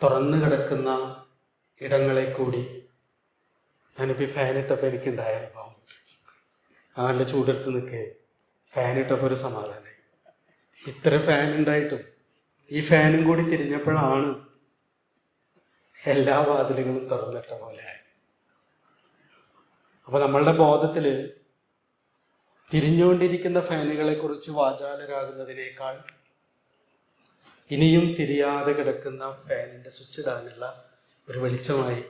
തുറന്നു കിടക്കുന്ന ഇടങ്ങളെ കൂടി ഞാനിപ്പോൾ ഫാനിട്ടപ്പോൾ എനിക്കുണ്ടായ അനുഭവം. നല്ല ചൂടെടുത്ത് നിൽക്കേ ഫാനിട്ടപ്പോൾ ഒരു സമാധാനം. ഇത്ര ഫാൻ ഉണ്ടായിട്ടും ഈ ഫാനും കൂടി തിരിഞ്ഞപ്പോഴാണ് എല്ലാ വാതിലുകളും തുറന്നിട്ട പോലെ ആയി. അപ്പോൾ നമ്മളുടെ ബോധത്തിൽ തിരിഞ്ഞുകൊണ്ടിരിക്കുന്ന ഫാനുകളെ കുറിച്ച് വാചാലരാകുന്നതിനേക്കാൾ ഇനിയും തിരിയാതെ കിടക്കുന്ന ഫാനിൻ്റെ സ്വിച്ച് ഇടാനുള്ള ഒരു വെളിച്ചമായി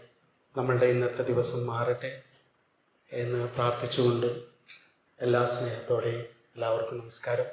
നമ്മളുടെ ഇന്നത്തെ ദിവസം മാറട്ടെ എന്ന് പ്രാർത്ഥിച്ചുകൊണ്ട് എല്ലാ സ്നേഹത്തോടെയും എല്ലാവർക്കും നമസ്കാരം.